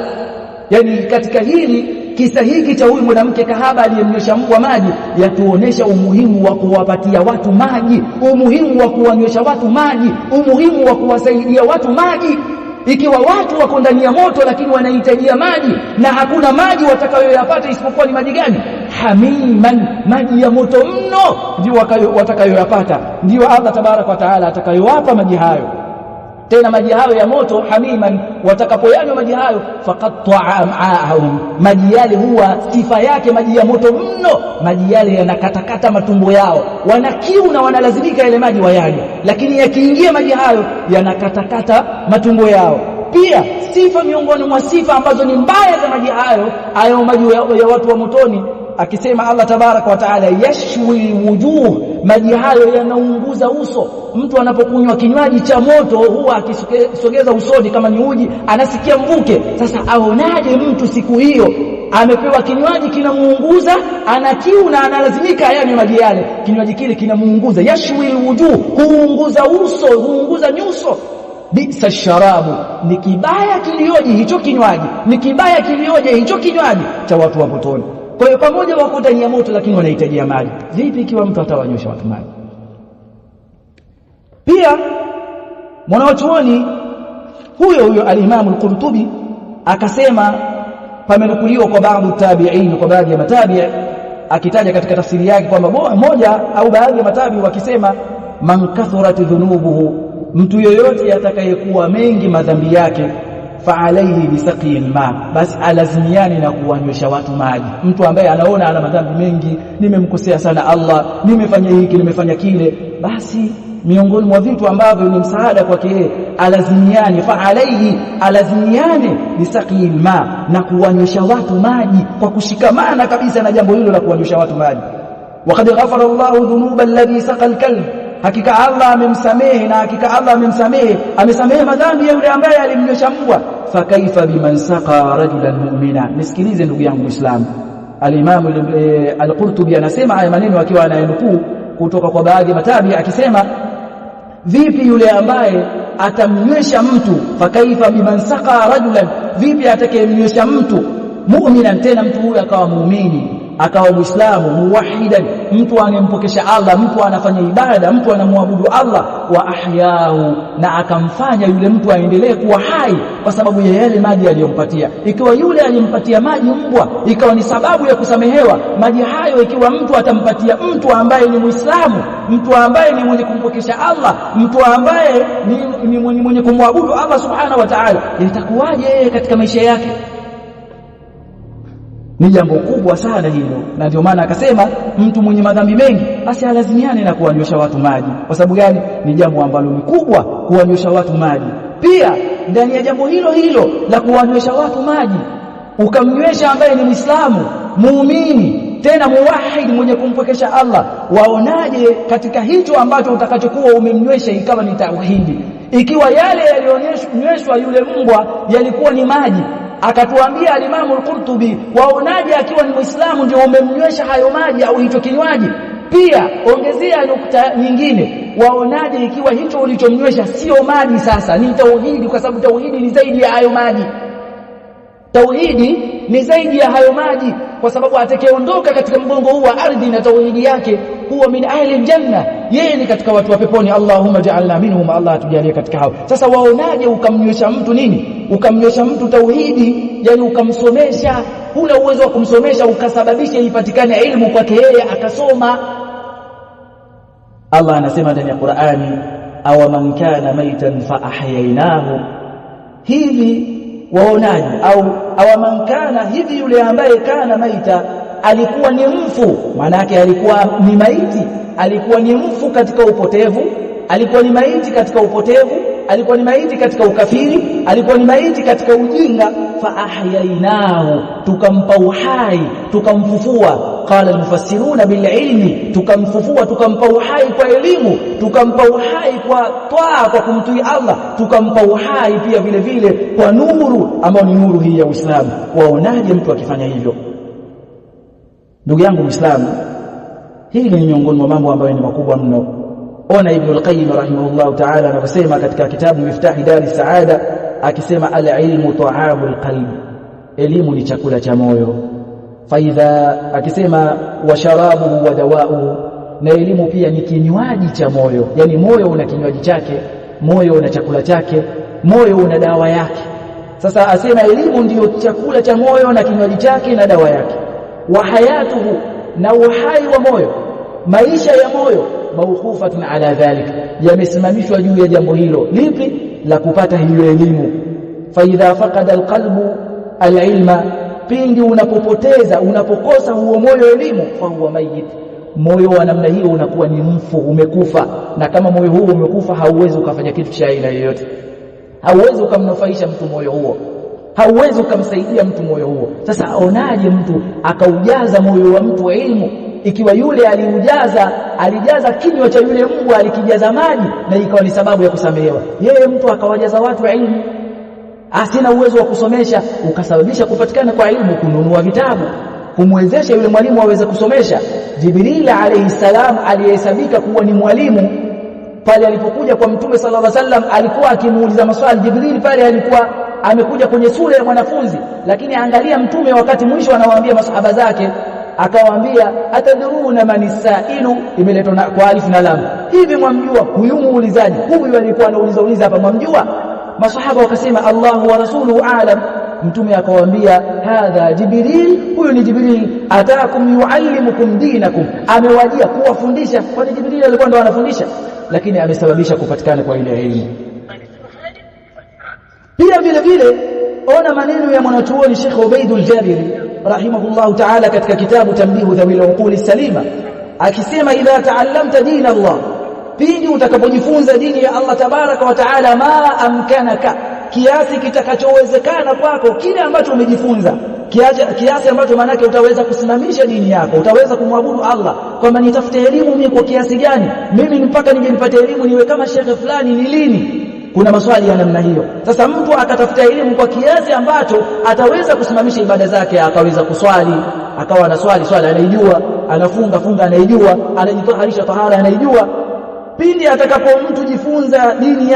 Yani katika hili kisa hiki cha huyu mwanamke kahaba aliyemnywesha mbwa maji yatuonesha umuhimu wa kuwapatia watu maji, umuhimu wa kuwanywesha watu maji, umuhimu wa kuwasaidia watu maji. Ikiwa watu wako ndani ya moto lakini wanahitajia maji na hakuna maji watakayoyapata isipokuwa ni maji gani? Hamiman, maji ya moto mno ndio watakayoyapata, ndio Allah tabaraka wa taala atakayowapa maji hayo. Tena maji hayo ya moto hamiman, watakapoyanywa maji hayo faqatta'a am'a'ahum, maji yale huwa sifa yake maji ya moto mno, maji yale yanakatakata matumbo yao, wana kiu na wanalazimika yale maji wayanywe, lakini yakiingia maji hayo yanakatakata matumbo yao. Pia sifa miongoni mwa sifa ambazo ni mbaya za maji hayo maji ya watu wa motoni, akisema Allah tabaraka wa taala yashwi wujuh, maji hayo yanaunguza uso. Mtu anapokunywa kinywaji cha moto huwa akisogeza usoni kama ni uji anasikia mvuke. Sasa aonaje mtu siku hiyo amepewa kinywaji kinamuunguza, ana kiu na analazimika ayanywe maji yale, kinywaji kile kinamuunguza. Yashwi wujuh, huunguza uso, huunguza nyuso. Bisa sharabu, ni kibaya kilioje hicho kinywaji, ni kibaya kilioje hicho kinywaji cha watu wa motoni. Kwa hiyo pamoja wako ndani ya moto lakini wanahitaji maji. Vipi ikiwa mtu atawanywesha watu maji? Pia mwanachuoni huyo al-Imam al-Qurtubi akasema, pamenukuliwa kwa baadhi tabi'in, kwa baadhi ya matabi' akitaja katika tafsiri yake kwamba moja au baadhi ya matabi wakisema man kathurat dhunubuhu, mtu yoyote atakayekuwa mengi madhambi yake, fa alayhi bisaqil ma, basi alazimiani na kuwanywesha watu maji. Mtu ambaye anaona ana madhambi mengi, nimemkosea sana Allah, nimefanya hiki, nimefanya kile, basi miongoni mwa vitu ambavyo ni msaada kwake yeye, alazimiani, fa alayhi, alazimiani bisaqil ma, na kuwanywesha watu maji, kwa kushikamana kabisa na jambo hilo la kuwanywesha watu maji. Waqad ghafara Allahu dhunuba alladhi saqal kalb, hakika Allah amemsamehe, na hakika Allah amesamehe madhambi ya yule ambaye alimnywesha mbwa. Fakaifa biman saqa rajulan mu'mina. Nisikilize ndugu yangu Muislamu, al-Imam al-Qurtubi anasema haya maneno akiwa anayanukuu kutoka kwa baadhi ya matabi, akisema vipi yule ambaye atamnywesha mtu, fakaifa biman saqa rajulan, vipi atakayemnywesha mtu mu'minan, tena mtu huyo akawa muumini, akawa Muislamu muwahidan, mtu anempokesha Allah, mtu anafanya ibada, mtu anamwabudu Allah, wa ahyahu, na akamfanya yule mtu aendelee kuwa hai kwa sababu ya yale maji aliyompatia. Ikiwa yule alimpatia maji mbwa ikawa ni sababu ya kusamehewa maji hayo, ikiwa mtu atampatia mtu ambaye ni Muislamu, mtu ambaye ni mwenye kumpokesha Allah, mtu ambaye ni mwenye kumwabudu Allah subhanahu wa ta'ala, itakuwaje katika maisha yake? Ni jambo kubwa sana hilo, na ndio maana akasema mtu mwenye madhambi mengi basi alazimiane na kuwanywesha watu maji. Kwa sababu gani? Ni jambo ambalo ni kubwa, kuwanywesha watu maji. Pia ndani ya jambo hilo la kuwanywesha watu maji, ukamnywesha ambaye ni Muislamu, muumini, tena muwahid, mwenye kumpokesha Allah, waonaje katika hicho ambacho utakachokuwa umemnywesha ikawa ni tauhidi? Ikiwa yale yaliyonyweshwa yule mbwa yalikuwa ni maji, akatuambia al-Imam al-Qurtubi, waonaje akiwa ni Muislamu ndio umemnywesha hayo maji au hicho kinywaji? Pia ongezea nukta nyingine, waonaje ikiwa hicho ulichomnywesha sio maji, sasa ni tauhidi? Kwa sababu tauhidi ni zaidi ya hayo maji, tauhidi ni zaidi ya hayo maji, kwa sababu atakayeondoka katika mgongo huu wa ardhi na tauhidi yake huwa min ahli aljanna, yeye ni katika watu wa peponi. Allahumma ja'alna minhum, Allah atujalie katika hao. Sasa waonaje ukamnywesha mtu nini? Ukamnywesha mtu tauhidi, yani ukamsomesha, huna uwezo wa kumsomesha, ukasababisha ipatikane ilmu kwake yeye akasoma. Allah anasema ndani ya Qur'ani, aw man kana maitan fa ahyaynahu, hivi waonaje? Au man kana, hivi yule ambaye kana maita, alikuwa ni mfu, maana yake alikuwa ni maiti, alikuwa ni mfu katika upotevu, alikuwa ni maiti katika upotevu, alikuwa ni maiti katika ukafiri, alikuwa ni maiti katika ujinga. Fa ahyainahu, tukampa uhai, tukamfufua. Qala almufassiruna bil ilmi, tukamfufua, tukampa uhai kwa elimu, tukampa uhai kwa taa, kwa kumtii Allah, tukampa uhai pia vile vile kwa nuru ambayo ni nuru hii ya Uislamu. Waonaje mtu akifanya hivyo? Ndugu yangu Muislamu, hili ni miongoni mwa mambo ambayo ni makubwa mno. Ona Ibn al-Qayyim rahimahullah ta'ala anasema katika kitabu Miftahi Dari Saada, akisema al-ilmu ta'amul qalb, elimu ni chakula cha moyo. Faidha, akisema wa sharabuhu wa dawa'uhu, na elimu pia ni kinywaji cha moyo. Yani moyo una kinywaji chake, moyo una chakula chake, moyo una dawa yake. Sasa asema elimu ndiyo chakula cha moyo na kinywaji chake na dawa yake. Wa hayatuhu, na uhai wa moyo, maisha ya moyo, mawqufatun ala dhalik, yamesimamishwa juu ya jambo hilo. Lipi? La kupata hiyo elimu. Fa idha faqada alqalbu alilma, pindi unapopoteza, unapokosa huo moyo elimu, fa huwa mayit, moyo wa namna hiyo unakuwa ni mfu, umekufa. Na kama moyo huo umekufa, hauwezi ukafanya kitu cha aina yoyote, hauwezi ukamnufaisha mtu moyo huo, hauwezi ukamsaidia mtu moyo huo. Sasa aonaje mtu akaujaza moyo wa mtu wa elimu, ikiwa yule alijaza kinywa cha yule mbwa alikijaza maji na ikawa ni sababu ya kusamehewa, yeye mtu akawajaza watu wa elimu, asina uwezo wa kusomesha, ukasababisha kupatikana kwa elimu, kununua vitabu, kumwezesha yule mwalimu aweze kusomesha. Jibril alayhi salam aliyehesabika kuwa ni mwalimu, pale alipokuja kwa Mtume sallallahu alaihi wasallam alikuwa akimuuliza maswali. Jibril pale alikuwa amekuja kwenye sura ya mwanafunzi, lakini angalia Mtume wakati mwisho anawaambia masahaba zake, akawaambia atadruna manisailu, imeletwa kwa alif na lam. Hivi mwamjua huyu muulizaji? Huyu alikuwa anauliza hapa, mwamjua? Masahaba wakasema Allahu wa rasuluhu aalam. Mtume akawaambia hadha Jibril, huyu ni Jibril, ataakum yuallimukum dinakum, amewajia kuwafundisha. Kwani Jibril alikuwa ndo anafundisha? Lakini amesababisha kupatikana kwa ile elimu. Pia vile vile ona maneno ya mwanachuoni Sheikh Ubaidul Jabiri rahimahullahu ta'ala katika kitabu Tambihu Dhawil Uquli Salima, akisema idha ta'allamta dina Allah, pindi utakapojifunza dini ya Allah tabaraka wa taala, ma amkanaka, kiasi kitakachowezekana kwako, kile ambacho umejifunza, kiasi ambacho maana yake utaweza kusimamisha dini yako, utaweza kumwabudu Allah. Kwamba nitafute elimu mimi kwa kiasi gani, mimi mpaka nije nipate elimu niwe kama shekhe fulani, ni lini? Kuna maswali ya namna hiyo. Sasa mtu akatafuta elimu kwa kiasi ambacho ataweza kusimamisha ibada zake, akaweza kuswali, akawa anaswali swala anaijua, anafunga anaijua, anajitaharisha tahara anaijua. Pindi atakapo mtu jifunza dini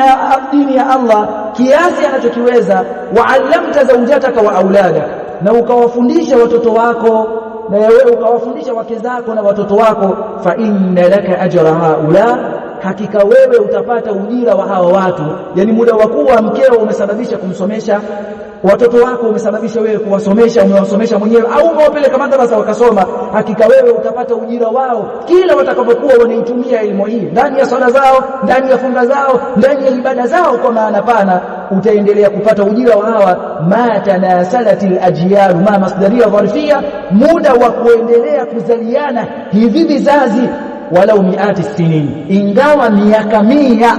ya Allah kiasi anachokiweza, wa'allamta zawjataka wa auladaka, na ukawafundisha watoto wako, na wewe ukawafundisha wake zako na watoto wako, fa inna laka ajra haula, hakika wewe utapata ujira wa hawa watu. Yani muda wa kuwa mkeo umesababisha kumsomesha watoto wako, umesababisha wewe kuwasomesha, umewasomesha mwenyewe au umewapeleka madrasa wakasoma, hakika wewe utapata ujira wao kila watakapokuwa wanaitumia elimu hii ndani ya swala zao, ndani ya funga zao, ndani ya ibada zao. Kwa maana pana utaendelea kupata ujira wa hawa. Ma tanasalatil ajyal, ma masdaria dharfia, muda wa kuendelea kuzaliana hivi vizazi, walau miati sinin, ingawa miaka 100,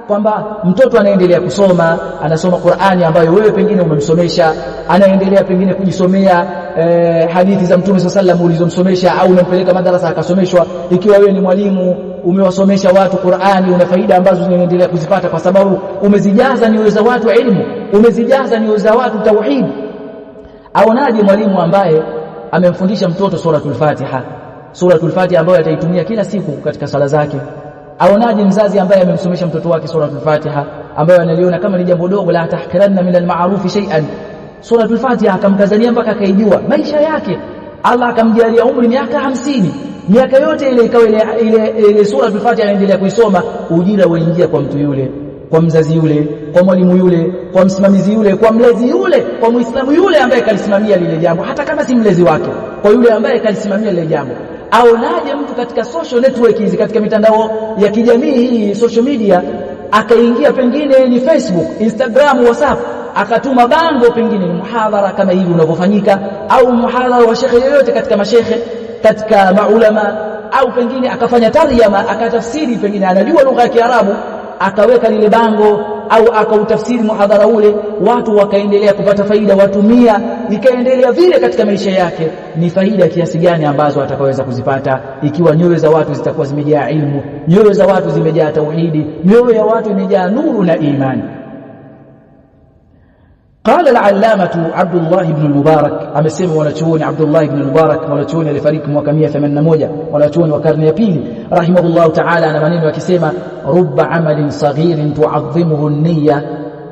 kwamba mtoto anaendelea kusoma, anasoma Qur'ani ambayo wewe pengine umemsomesha, anaendelea pengine kujisomea hadithi za Mtume sallallahu ulizomsomesha, au unampeleka madrasa akasomeshwa. Ikiwa wewe ni mwalimu umewasomesha watu Qur'ani, una faida ambazo zinaendelea kuzipata kwa sababu umezijaza nyoyo za watu elimu, umezijaza nyoyo za watu tauhid. Aonaje mwalimu ambaye amemfundisha mtoto suratul Fatiha, suratul Fatiha ambayo ataitumia kila siku katika sala zake? Aonaje mzazi ambaye amemsomesha mtoto wake suratul Fatiha ambayo analiona kama ni jambo dogo, la tahqiranna min al-ma'ruf shay'an, suratul Fatiha akamkazania mpaka akaijua maisha yake, Allah akamjalia umri miaka 50, miaka yote ile ikawa ile suratul Fatiha anaendelea kuisoma, ujira uingia kwa mtu yule, kwa mzazi yule, kwa mwalimu yule, kwa msimamizi yule, kwa mlezi yule, kwa Muislamu yule ambaye kalisimamia lile jambo, hata kama si mlezi wake, kwa yule ambaye kalisimamia lile jambo. Aonaje mtu katika social network hizi, katika mitandao ya kijamii hii, social media, akaingia pengine ni Facebook, Instagram, WhatsApp, akatuma bango pengine ni muhadhara kama hivi unavyofanyika, au muhadhara wa shekhe yoyote katika mashekhe, katika maulama, au pengine akafanya tarjama, akatafsiri, pengine anajua lugha ya Kiarabu, akaweka lile bango au akautafsiri muhadhara ule, watu wakaendelea kupata faida, watumia, ikaendelea vile katika maisha yake. Ni faida kiasi gani ambazo atakaweza kuzipata ikiwa nyoyo za watu zitakuwa zimejaa ilmu, nyoyo za watu zimejaa tauhidi, nyoyo ya watu imejaa nuru na imani. قال العلامة عبد الله بن المبارك amesema wanachuoni Abdullah ibn al-Mubarak, wanachuoni alifariki mwaka 181, wanachuoni wa karne ya pili, rahimahullah ta'ala, na maneno akisema rubba amalin saghirin tu'azzimuhu an-niyya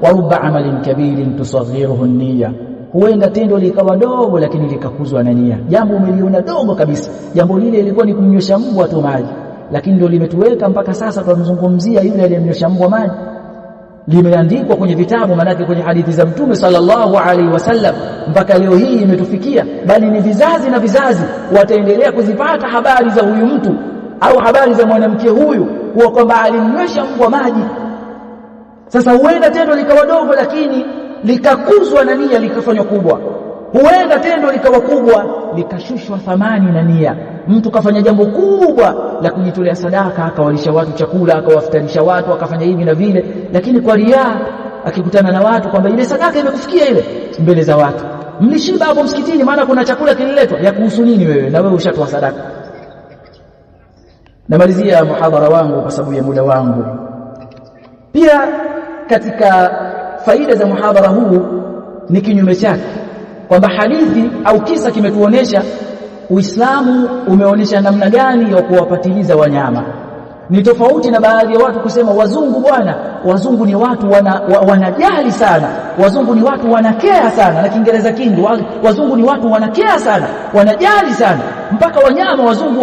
wa rubba amalin kabirin tusaghiruhu an-niyya. Huenda tendo likawa dogo lakini likakuzwa na nia. Jambo umeliona dogo kabisa, jambo lile lilikuwa ni kumnyosha mbwa tu maji, lakini ndio limetuweka mpaka sasa tunamzungumzia yule aliyemnyosha mbwa maji. Limeandikwa kwenye vitabu, manake kwenye hadithi za Mtume sallallahu alaihi wasallam, mpaka leo hii imetufikia, bali ni vizazi na vizazi wataendelea kuzipata habari za huyu mtu au habari za mwanamke huyu kuwa kwamba alimnywesha mbwa maji. Sasa huenda tendo likawa dogo lakini likakuzwa na nia likafanywa kubwa, huenda tendo likawa kubwa likashushwa thamani na nia. Mtu kafanya jambo kubwa la kujitolea sadaka, akawalisha watu chakula, akawafutarisha watu, akafanya hivi na vile, lakini kwa riaa, akikutana na watu kwamba ile sadaka imekufikia ile mbele za watu, mlishiba hapo msikitini maana kuna chakula kililetwa, ya kuhusu nini wewe na wewe ushatoa sadaka? Namalizia muhadhara wangu kwa sababu ya muda wangu. Pia katika faida za muhadhara huu ni kinyume chake, kwamba hadithi au kisa kimetuonesha Uislamu umeonesha namna gani ya kuwapatiliza wanyama. Ni tofauti na baadhi ya watu kusema wazungu bwana, wazungu ni watu wanajali sana, wazungu ni watu wanakea sana, na Kiingereza kingi, wazungu ni watu wanakea sana, wanajali sana, mpaka wanyama wazungu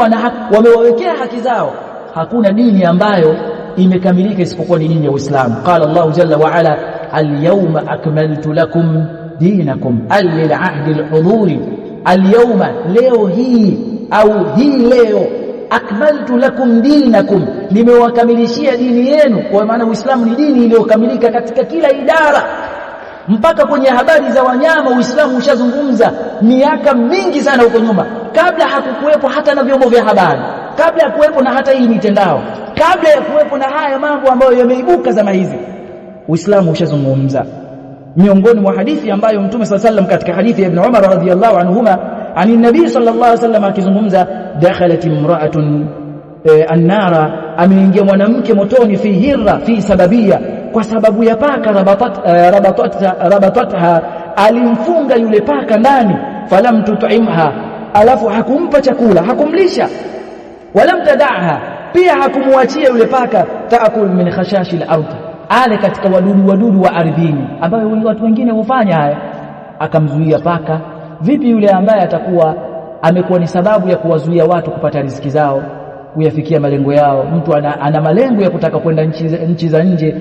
wamewawekea haki zao. Hakuna dini ambayo imekamilika isipokuwa ni dini ya Uislamu. Qala Allahu jalla wa ala, al-yawma akmaltu lakum dinakum al-ahdi al-huduri. Al-yawma, leo hii au hii leo, akmaltu lakum dinakum, nimewakamilishia dini yenu. Kwa maana Uislamu ni dini iliyokamilika katika kila idara, mpaka kwenye habari za wanyama Uislamu ushazungumza miaka mingi sana huko nyuma, kabla hakukuwepo hata na vyombo vya habari, kabla ya kuwepo na hata hii mitandao, kabla ya kuwepo na haya mambo ambayo yameibuka zama hizi, Uislamu ushazungumza. Miongoni mwa hadithi ambayo Mtume sallallahu alaihi wasallam katika hadithi ya Ibn Umar radhiyallahu anhuma ani nabii sallallahu alaihi wasallam akizungumza, dakhalat imra'atun an-nara, ameingia mwanamke motoni, fi hirra, fi sababia, kwa sababu ya paka rabatatha, alimfunga yule paka ndani, falam tut'imha, alafu hakumpa chakula, hakumlisha, walam tad'aha, pia hakumwachia yule paka taakul min khashashi al-ardh, ale katika wadudu wa ardhini, ambayo watu wengine hufanya haya. Akamzuia paka. Vipi yule ambaye atakuwa amekuwa ni sababu ya kuwazuia watu kupata riziki zao, kuyafikia malengo yao? Mtu ana malengo ya kutaka kwenda nchi za nje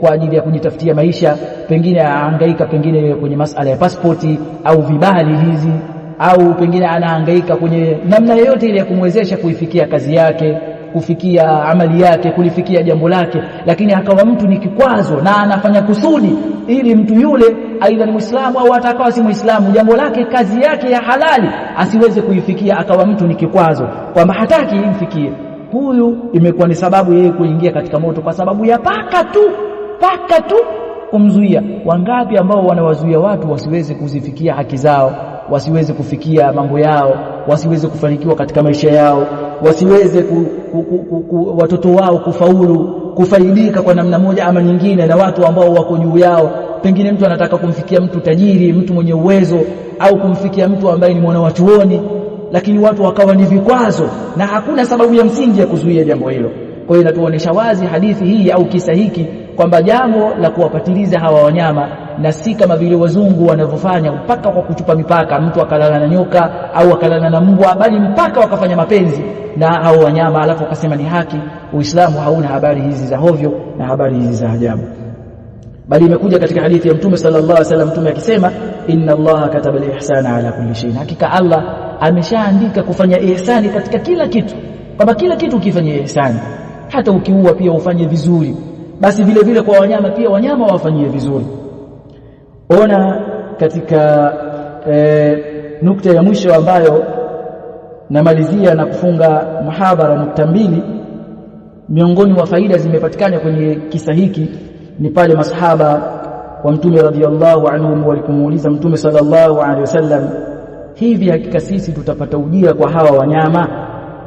kwa ajili ya kujitafutia maisha, pengine anahangaika pengine kwenye masuala ya pasipoti au vibali hizi, au pengine anahangaika kwenye namna yoyote ile ya kumwezesha kuifikia kazi yake, kufikia amali yake, kulifikia jambo lake, lakini akawa mtu ni kikwazo na anafanya kusudi ili mtu yule aidha ni Muislamu au atakawa si Muislamu, jambo lake, kazi yake ya halali asiweze kuifikia, akawa mtu ni kikwazo kwamba hataki imfikie. Huyu imekuwa ni sababu yeye kuingia katika moto kwa sababu ya paka tu kumzuia. Wangapi ambao wanawazuia watu wasiweze kuzifikia haki zao, wasiweze kufikia mambo yao, wasiweze kufanikiwa katika maisha yao, wasiweze watoto wao kufaulu, kufaidika kwa namna moja ama nyingine na watu ambao wako juu yao. Pengine mtu anataka kumfikia mtu tajiri, mtu mwenye uwezo, au kumfikia mtu ambaye ni mwana wa chuoni, lakini watu wakawa ni vikwazo na hakuna sababu ya msingi ya kuzuia jambo hilo. Kwa hiyo inatuonesha wazi hadithi hii au kisa hiki kwamba jambo la kuwapatiliza hawa wanyama na si kama vile wazungu wanavyofanya, mpaka kwa kuchupa mipaka, mtu akalala na nyoka au akalala na mbwa, bali mpaka wakafanya mapenzi na hao wanyama alafu wakasema ni haki. Uislamu hauna habari hizi za hovyo na habari hizi za ajabu, bali imekuja katika hadithi ya Mtume sallallahu alaihi wasallam, Mtume akisema inna Allaha kataba al-ihsana ala kulli shay, hakika Allah ameshaandika kufanya ihsani katika kila kitu, kwamba kila kitu ukifanya ihsani, hata ukiua pia ufanye vizuri, basi vile vile kwa wanyama pia wanyama wafanyie vizuri. Ona katika nukta ya mwisho ambayo namalizia na kufunga muhadhara nukta mbili. Miongoni mwa faida zimepatikana kwenye kisa hiki ni pale masahaba wa Mtume radhiyallahu anhum walipomuuliza Mtume sallallahu alaihi wasallam, hivi hakika sisi tutapata ujira kwa hawa wanyama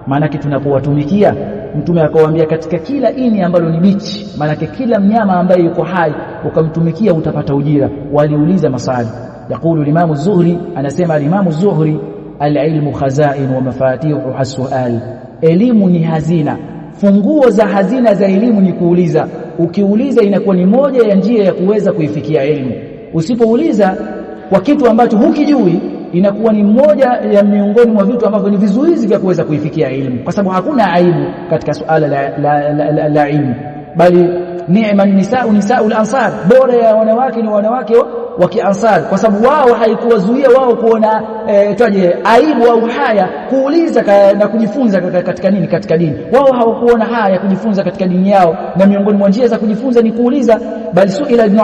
maana tunapowatumikia? Mtume akawaambia, katika kila ini ambalo ni bichi, maana kila mnyama ambaye yuko hai ukamtumikia utapata ujira. Waliuliza maswali. Yakulu Imam Az-Zuhri, anasema Imam Az-Zuhri, al-ilmu khazain wa mafatihu as-su'al, elimu ni hazina, funguo za hazina za elimu ni kuuliza. Ukiuliza inakuwa ni moja ya njia ya kuweza kuifikia elimu. Usipouliza kwa kitu ambacho hukijui, inakuwa ni moja ya miongoni mwa vitu ambavyo ni vizuizi vya kuweza kuifikia elimu, kwa sababu hakuna aibu katika suala la ilmu, bali ni'ma nisaul ansar, bora ya wanawake ni wanawake wa Kiansar, kwa sababu wao haikuwazuia wao kuona aibu au haya kuuliza na kujifunza katika dini. Wao hawakuona haya kujifunza katika dini yao, na miongoni mwa njia za kujifunza ni kuuliza. Bali suila ibn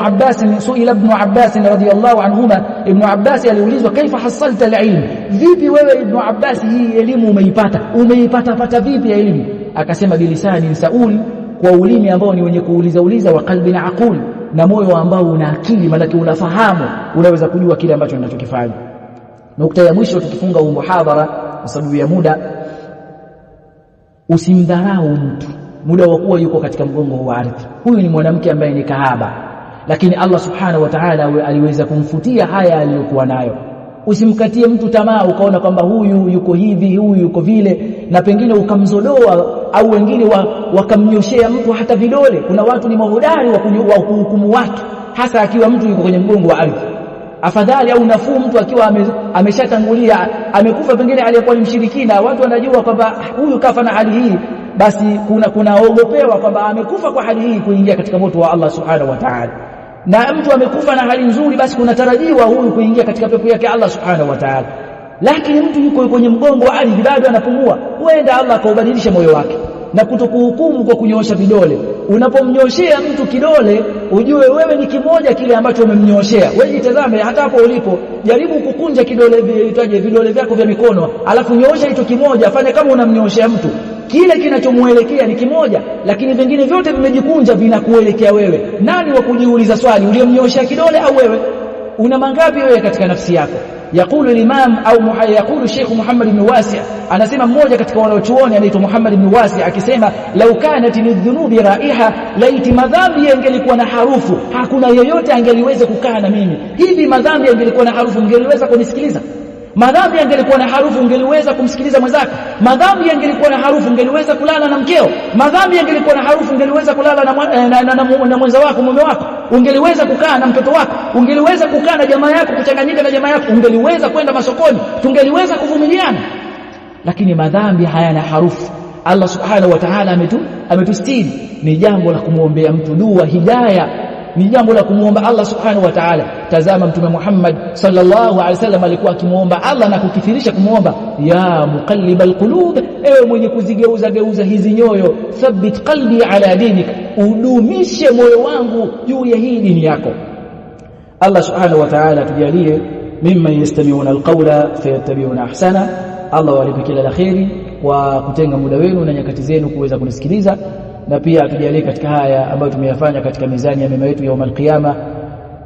Abbas radhiyallahu anhuma, Ibn Abbas aliulizwa, kaifa hasalta al-ilm, vipi wewe Ibn Abbas hii elimu umeipata vipi ya elimu? Akasema, bilisani sauli, kwa ulimi ambao ni wenye kuuliza, wa qalbin aqul, na moyo ambao una akili, maana unafahamu, unaweza kujua kile ambacho ninachokifanya. Nukta ya mwisho tukifunga huu muhadhara kwa sababu ya muda, usimdharau mtu muda wa kuwa yuko katika mgongo wa ardhi. Huyu ni mwanamke ambaye ni kahaba, lakini Allah subhanahu wa ta'ala aliweza kumfutia haya aliyokuwa nayo. Usimkatie mtu tamaa ukaona kwamba huyu yuko hivi, huyu yuko vile, na pengine ukamzodoa, au wengine wakamnyoshea mtu hata vidole. Kuna watu ni mahodari wa kuhukumu watu, hasa akiwa mtu yuko kwenye mgongo wa ardhi. Afadhali au nafuu mtu akiwa ameshatangulia, amekufa, pengine aliyekuwa ni mshirikina, watu wanajua kwamba huyu kafa na hali hii, basi kunaogopewa kwamba amekufa kwa hali hii kuingia katika moto wa Allah subhanahu wa ta'ala. Na mtu amekufa na hali nzuri, basi kunatarajiwa huyu kuingia katika pepo yake Allah subhanahu wa ta'ala. Lakini mtu yuko kwenye mgongo wa ardhi bado anapumua, huenda Allah akaubadilisha moyo wake na kutokuhukumu kwa kunyoosha vidole. Unapomnyoshea mtu kidole, ujue wewe ni kimoja kile ambacho umemnyoshea. Wewe jitazame hata hapo ulipo, jaribu kukunja vidole vyako vya mikono, alafu nyoosha hicho kimoja, fanya kama unamnyoshea mtu. Kile kinachomuelekea ni kimoja, lakini vingine vyote vimejikunja vinakuelekea wewe. Nani wa kujiuliza swali, uliyemnyoshea kidole au wewe? Una mangapi wewe katika nafsi yako? Yakulu al-Imam yakulu Sheikh Muhammad ibn Wasi', anasema mmoja katika wanaochuoni anaitwa Muhammad ibn Wasi' akisema, law kanat lidhunubi raiha, laiti madhambi yangelikuwa na harufu, hakuna yeyote angeliweza kukaa na mimi. Hivi madhambi yangelikuwa na harufu, mngeliweza kunisikiliza? Madhambi yangelikuwa na harufu, ungeliweza kumsikiliza mwenzako? Madhambi yangelikuwa na harufu, ungeliweza kulala na mkeo? Madhambi yangelikuwa na harufu, ungeliweza kulala na mwenza wako, mume wako? Ungeliweza kukaa na mtoto wako? Ungeliweza kukaa na jamaa yako, kuchanganyika na jamaa yako? Ungeliweza kwenda masokoni? Tungeliweza kuvumiliana? Lakini madhambi hayana harufu. Allah subhanahu wa ta'ala ametustiri. Ni jambo la kumuombea mtu dua hidayah, ni jambo la kumuomba Allah subhanahu wa ta'ala. Tazama Mtume Muhammad sallallahu alaihi wasallam alikuwa akimuomba Allah na kukithirisha kumuomba, ya muqallibal qulub, ewe mwenye kuzigeuza hizi nyoyo, thabbit qalbi ala dinik, udumishe moyo wangu juu ya hii dini yako. Allah subhanahu wa ta'ala tujalie mimman yastami'una alqawla fayattabi'una ahsana. Allah walipe kila la kheri kwa kutenga muda wenu na nyakati zenu kuweza kunisikiliza, na pia tujalie katika haya ambayo tumeyafanya katika mizani ya mema yetu yaumul qiyama.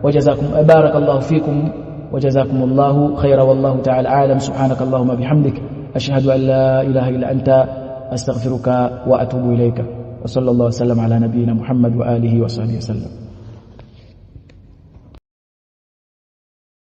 Wajazakum barakallahu fikum wajazakumullahu khaira, wallahu ta'ala a'lam. Subhanakallahumma bihamdik, ashhadu an la ilaha illa anta, astaghfiruka wa atubu ilayka. Wa sallallahu wasallam ala nabiyyina Muhammad wa alihi wa sahbihi wasallam.